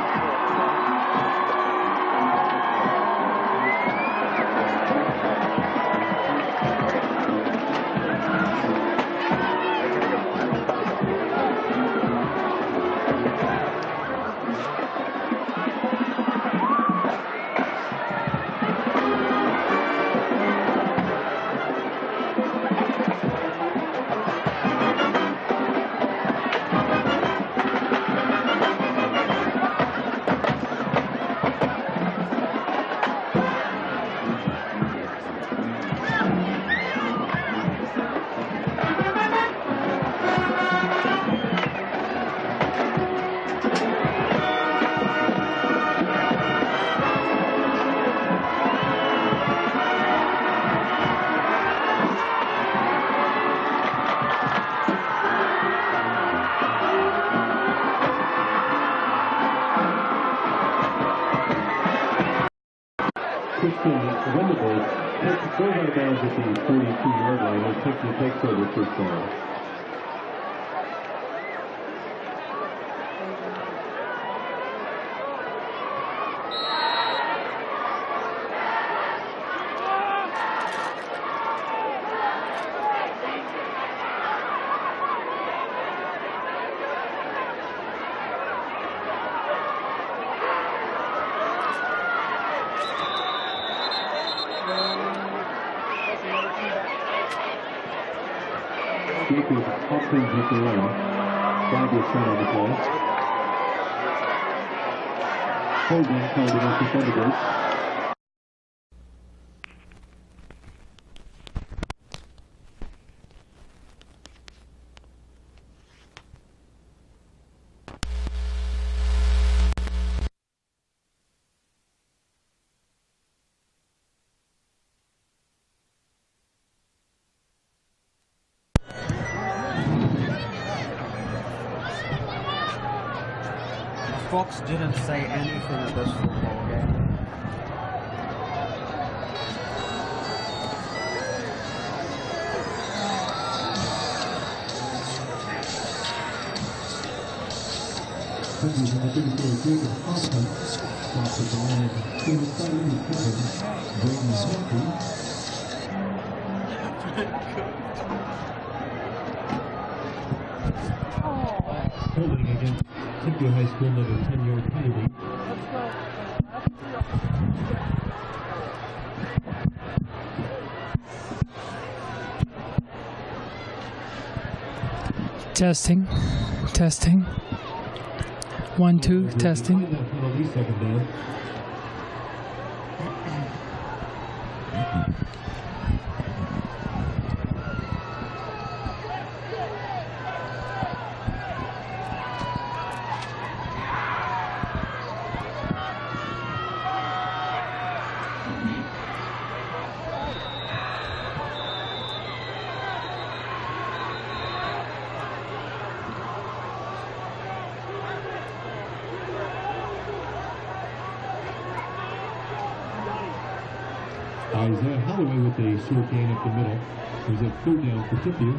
Thunderbirds goes out of bounds at the 42-yard line and Timpview takes over first down. Jacob Hopkins with the run. 5 was set on the play. Holding called against the Thunderbirds. Fox didn't say anything at this football game. Holding against Timpview High School, another 10-yard penalty. Testing. 1, 2, testing. Penalty, second down. Isaiah Holloway with a short gain up the middle. There's a third down for Timpview.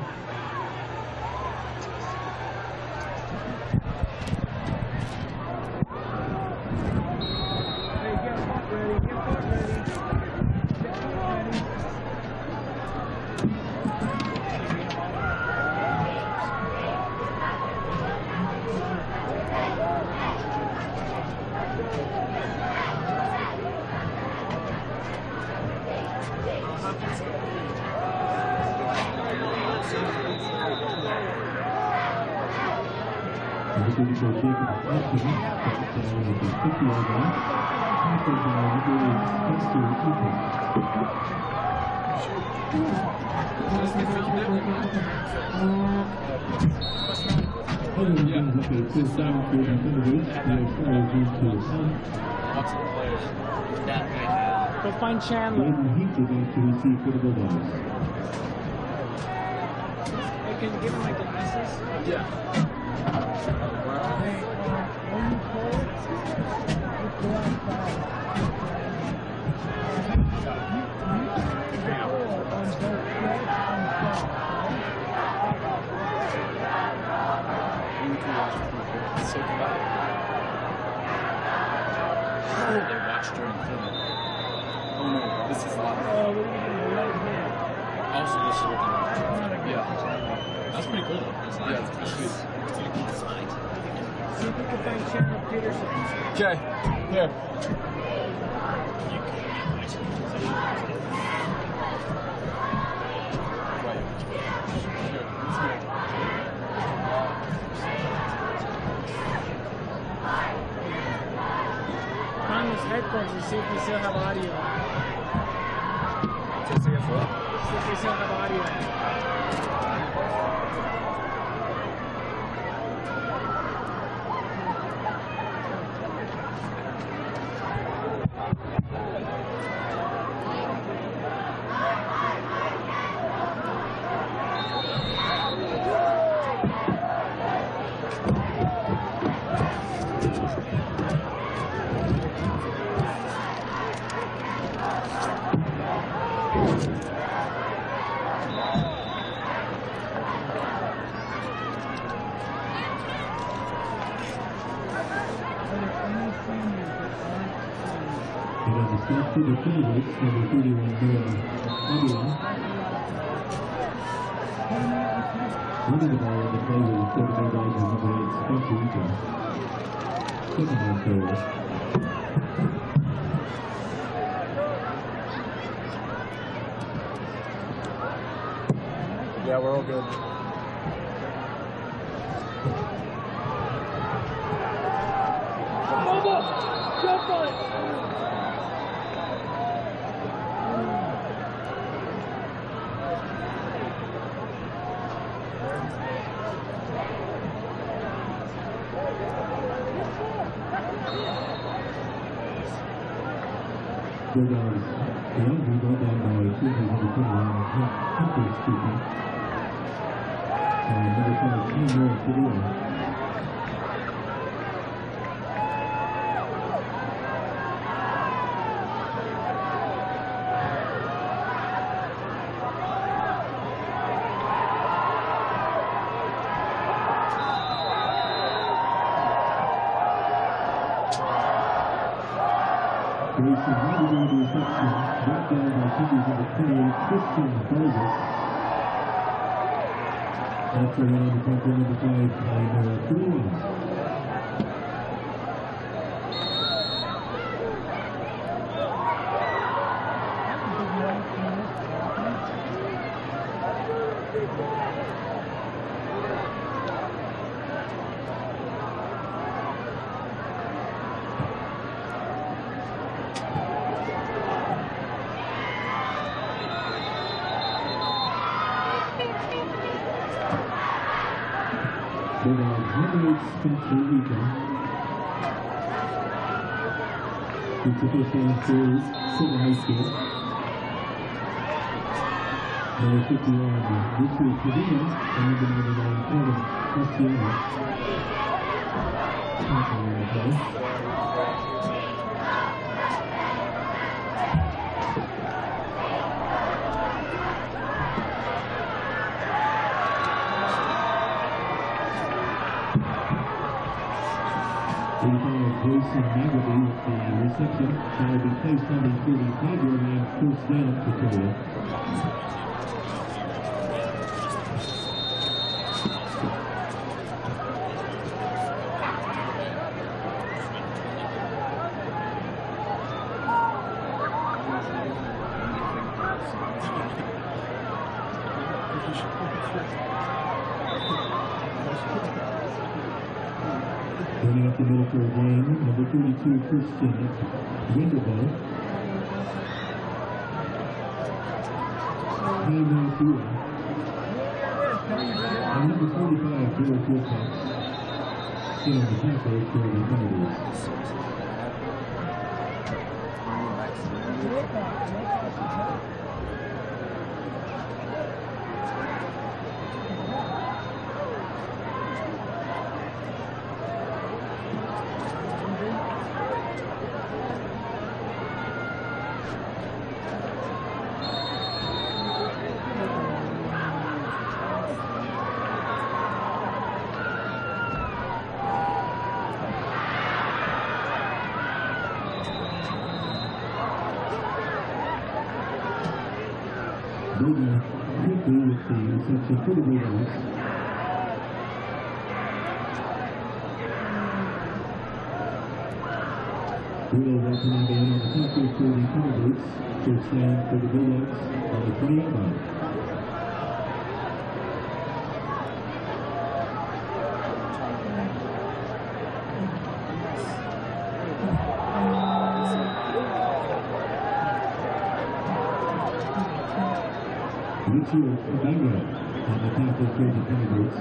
Go find Chandler. Hey, can you give him my glasses? Yeah. Where are they? They watched during film. Oh no, this is live. Also, this is what yeah. That's pretty cool though. It's yeah, it's pretty sweet. See if we can find Chandler Peterson. Okay, here. Find his headphones and see if we still have audio. See if what? See if we still have audio. To the Thunderbirds, number 31, Noah. Running the ball on the play with the quarterback on number 8, Spencer. Second down for Yeah, we're all good. Jump on it! Bulldogs. The Andrew brought down by 221, Timpview speaking. Number 5, 10 yards to the line. Grayson Haggerty with the reception. Brought down by Timpview's number 28, Christian Burgess. After one on the punt, number 5, Noah Cooley. Spencer Eaton. It's the first down for Center High School. Number 51, Richard Padilla, and number 99, Kevin Castiano. Tackle on the play. Grayson Haggerty with the reception. That will be placed on the 35-yard line, first down for Provo. Running up the middle for a gain, number 32, Christian Winterville. Hayman Field. And number 45, George Wilcox. Still on the tackle for the Thunderbirds. Bowden quickly with the reception for the Bulldogs. Will welcoming down on the tackle for the Thunderbirds. First down for the Bulldogs on the 28 line. Richard Padilla on the tackle for the Thunderbirds.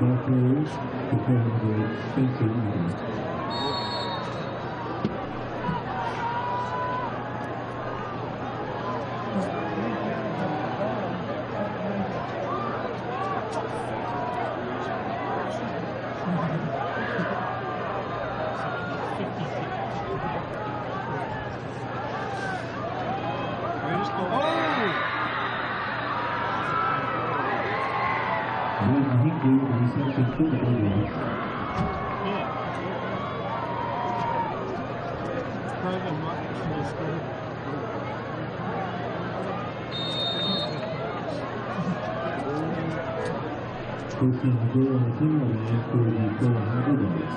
Ball carriers to throw number Spencer Eaton. Reception for the Bulldogs. First down the goal on the 10-yard line for the Provo Bulldogs.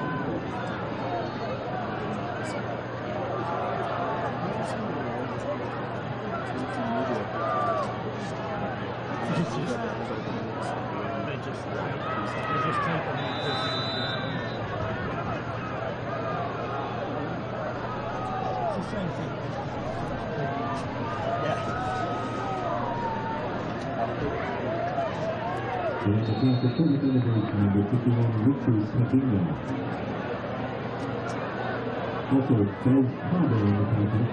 And the tackle for the Thunderbirds, number 51, Richard Padilla. Also, Bez Palmer on the tackle.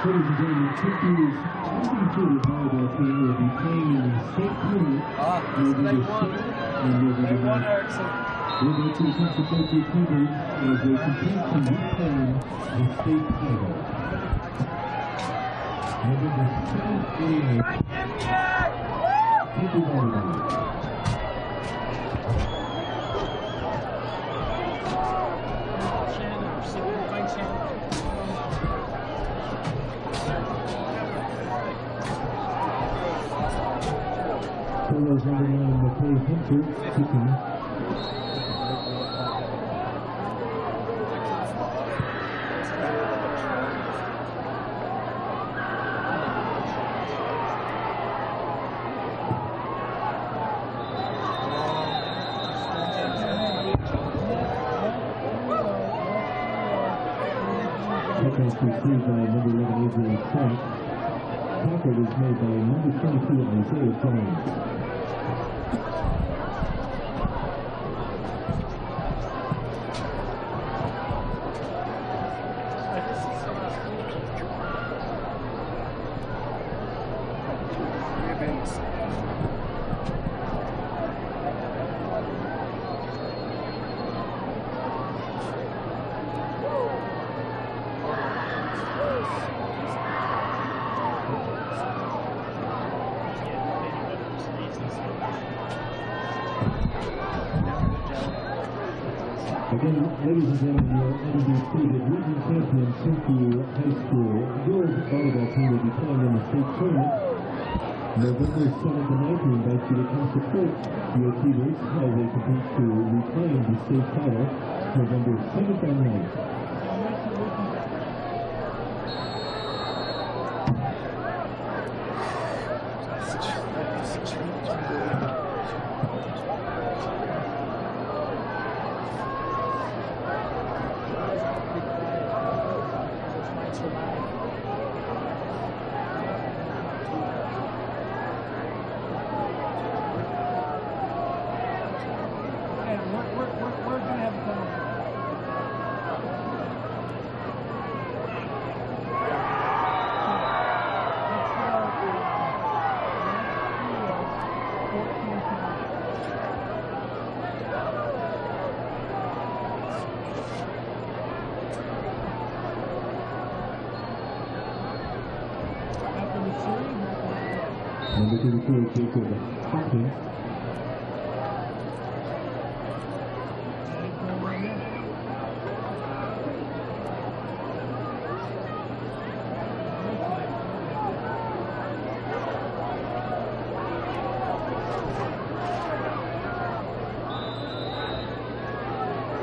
Ladies and gentlemen, Timpview's undefeated volleyball team will be playing in the state tournament November 6th and November 9th. We're going to attempt to go through Thunderbirds as they compete to reclaim the state title. November 7th and 9th. Timpview volleyball. Polo's number 9, McKay Hunter, kicking. Kickoff received by number 11, Adrian Frank. Tackle was made by number 22, Isaiah Jones. Again, ladies and gentlemen, your undefeated region champion Timpview High School girls volleyball team will be playing in the state tournament November 7th and 9th. We invite you to come support the Achievers as they compete to reclaim the state title November 7th and 9th. Number 34, Jacob Hopkins.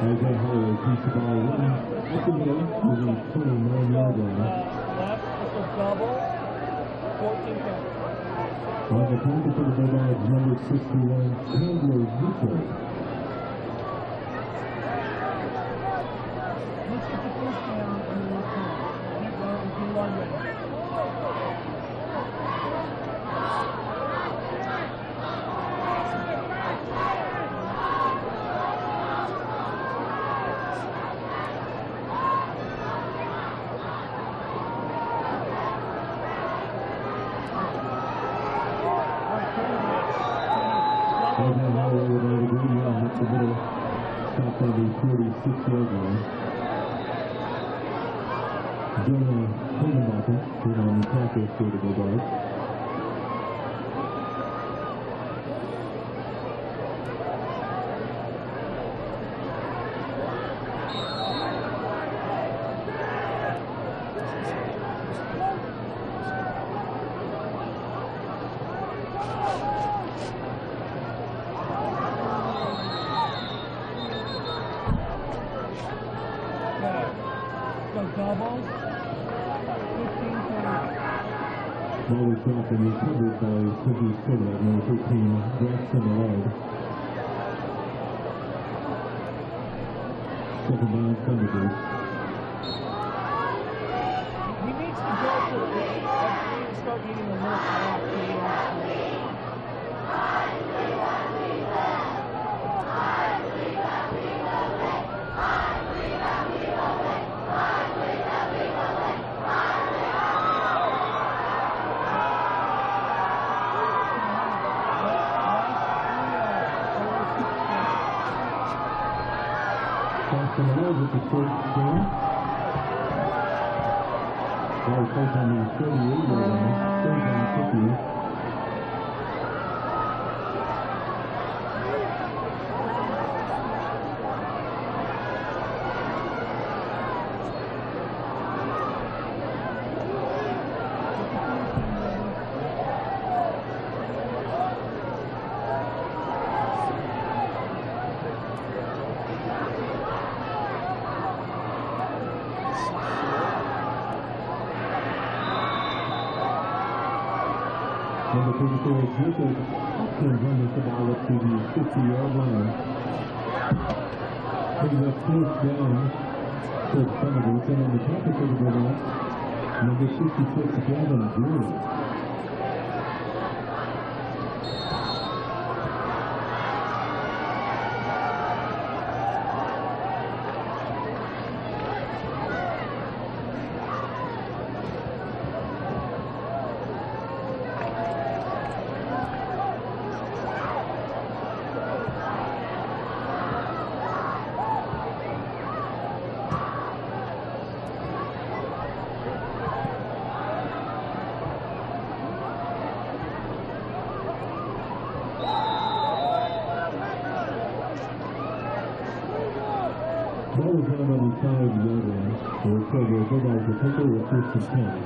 Isaiah Holloway keeps the ball running at the middle to the 29-yard line. Left, it's a double, 14 points. On the counter for the Bulldogs, number 61, Chandler Russo. Let's get the first down and then we'll come. Get well if you are ready. Isaiah Holloway with over the green line up the middle, stopped on the 46-yard line. Jonah Holdenbacher came on the tackle for the Bulldogs. doubles. 15-20. Ball was dropped and recovered by Timpview's quarterback, number 13, Braxton Allard. Second down, Thunderbirds. He needs to go for it. He needs to start getting a little off the Braxton Allard with the first down. Ball was placed on the 38-yard line, third down, Timpview. Number 34, Jacob Hopkins runs the ball up to the 50-yard line. Brings up fourth down for Thunderbirds. And on the tackle for the Bulldogs, number 66, Gavin Jordan. Ball was down on the 5-yard line. So the Bulldogs will take over first and 10.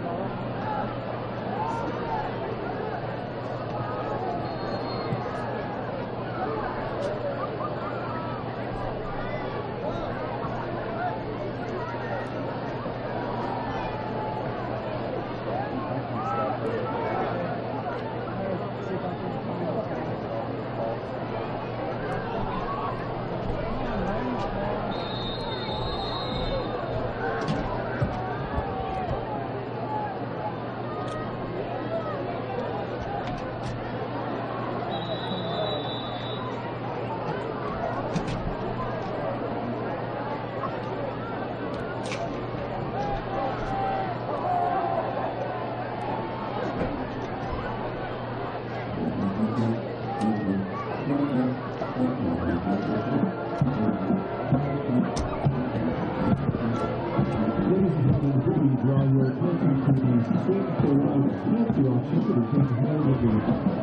Draw your attention to the state of safety option that is taking hold of the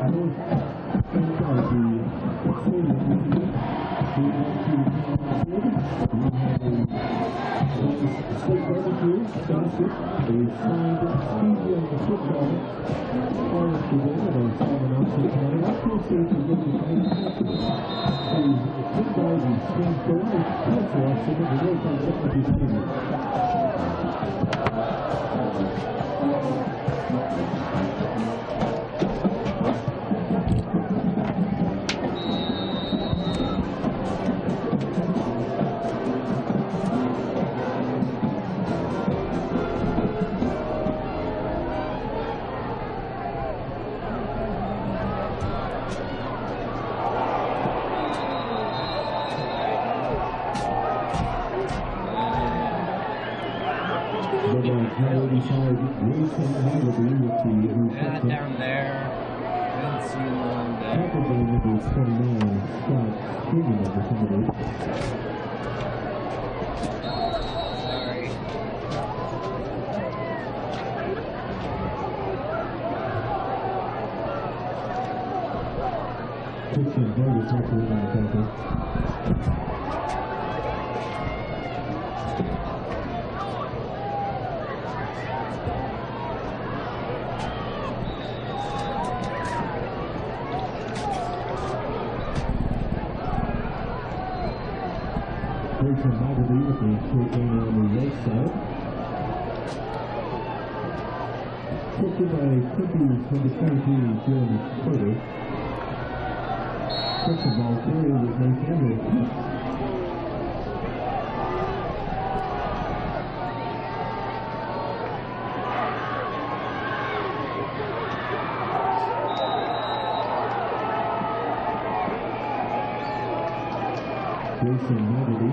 north end of the stadium. We have to state barbecue, basket, a signed preview of the football, all together at our solemn announcement tonight. Our full safety is looking to make football the same story as cancer option of the North End of the stadium. Down there. Didn't see one there. Number 29, Scott Freeman of the Thunderbirds. Sorry. Christian Berger tackle on the tackle. Grayson Haggerty with the short gainer on the right side. Captured by Timpview's number 23, Jim Carter. First of all, carrier was Nathaniel. Jason Nobody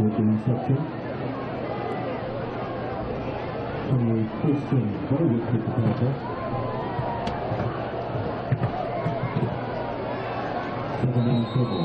with the reception. Christian Bogut with the tackle. 7-man total.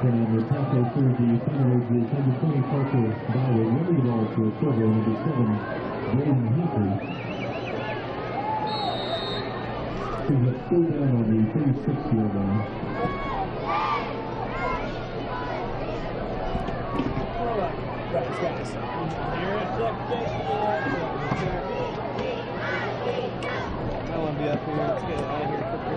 And the tackle for the Thunderbirds is number 20, Parker Bauer. Running the ball for Provo, number 7, Braden Hinckley. He's a full down on the 36-yard line. I want to be up here. Let's get it out of here quickly.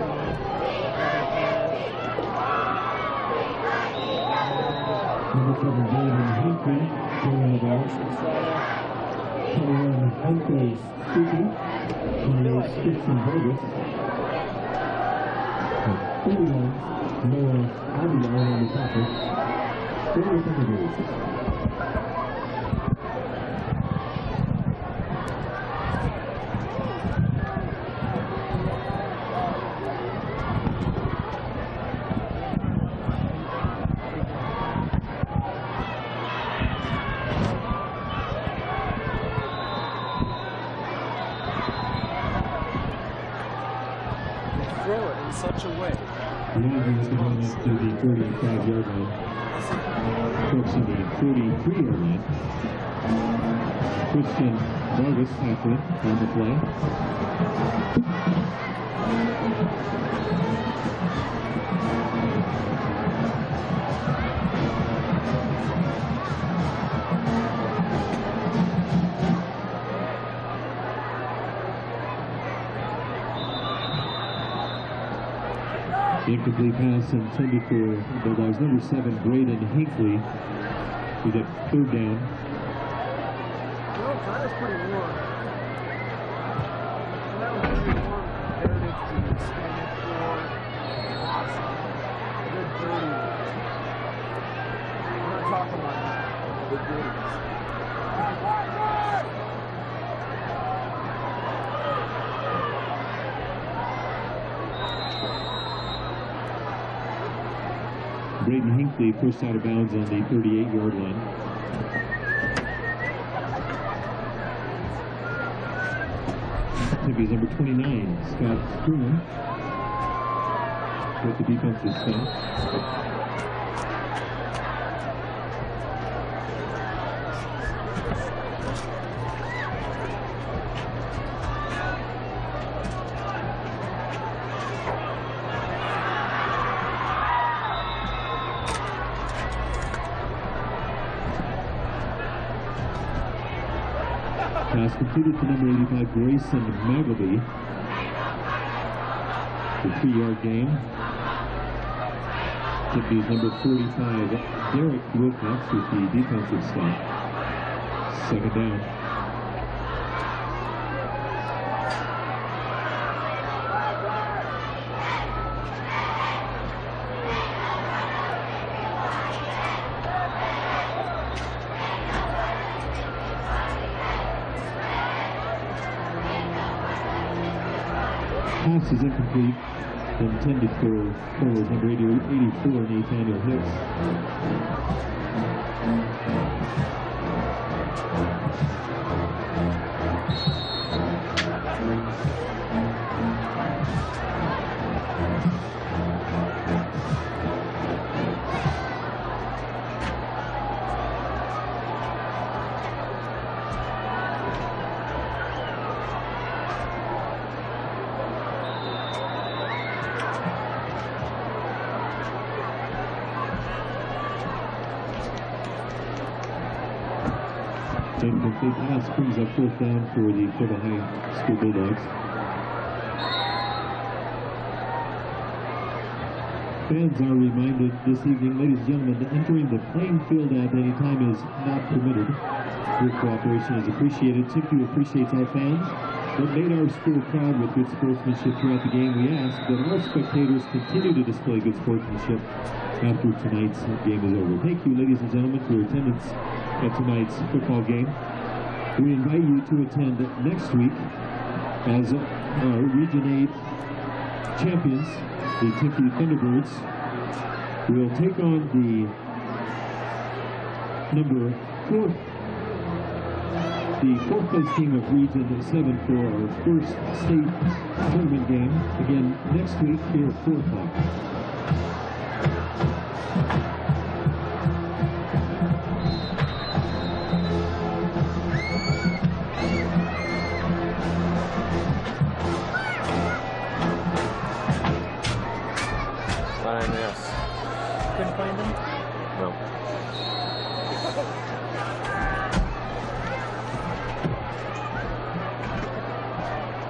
Number 7, Braden Hinckley, carrying the ball. 21, Huntley Suki. 28, Christian Bogus. 31, Noah Abigail on the tackle. 30 Thunderbirds. Such a way. Now he's going up to the 35-yard line. Approaching the 43-yard line. Christian Vargas tackling on the play. Incomplete pass intended for Bulldogs. Number 7, Braden Hinckley. We get 3rd down. Well, that was pretty warm. That was pretty warm comparative to standing for a good 30. We're not talking about that. Good 30s. Braden Hinckley pushed out of bounds on the 38-yard line. Timpview's number 29, Scott Spooner, with the defensive stop. Pass completed to number 85, Grayson Magleby. The 3-yard gain. Timpview's number 45, Derek Wilcox with the defensive stop. 2nd down. Pass is incomplete, intended for forward number 84, Nathaniel Hicks. Incomplete pass brings up fourth down for the Provo High School Bulldogs. Fans are reminded this evening, ladies and gentlemen, that entering the playing field at any time is not permitted. Your cooperation is appreciated. Timpview appreciates our fans that made our school proud with good sportsmanship throughout the game. We ask that all spectators continue to display good sportsmanship after tonight's game is over. Thank you, ladies and gentlemen, for your attendance at tonight's football game. We invite you to attend next week as our Region 8 champions, the Timpview Thunderbirds, will take on the fourth place team of Region 7 for our first state tournament game. Again, next week here at 4 o'clock. Yes. Couldn't find them? No.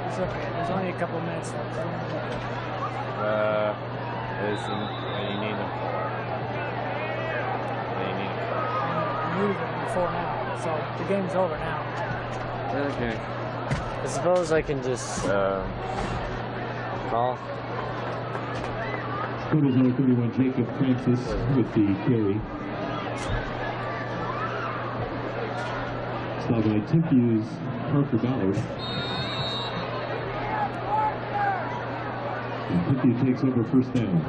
It's okay. There's only a couple minutes left. You need them for? What do you need them for? I'm using them for now, so the game's over now. Okay. I suppose I can just call. Quarters number 31, Jacob Francis with the carry. Stop by Timpview's Parker Ballard. And Timpview takes over first down.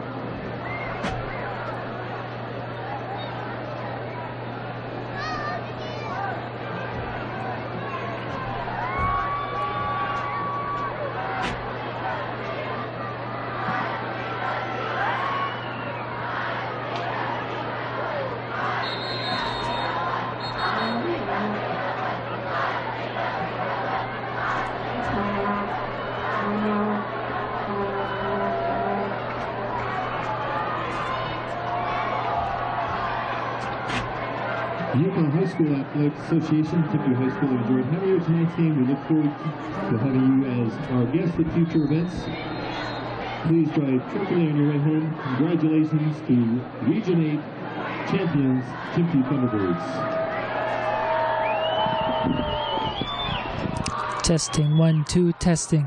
High School Athletic Association, Timpview High School, enjoyed having you at tonight's game. We look forward to having you as our guest at future events. Please drive carefully on your way home. Congratulations to Region 8 champions, Timpview Thunderbirds. Testing, 1, 2, testing.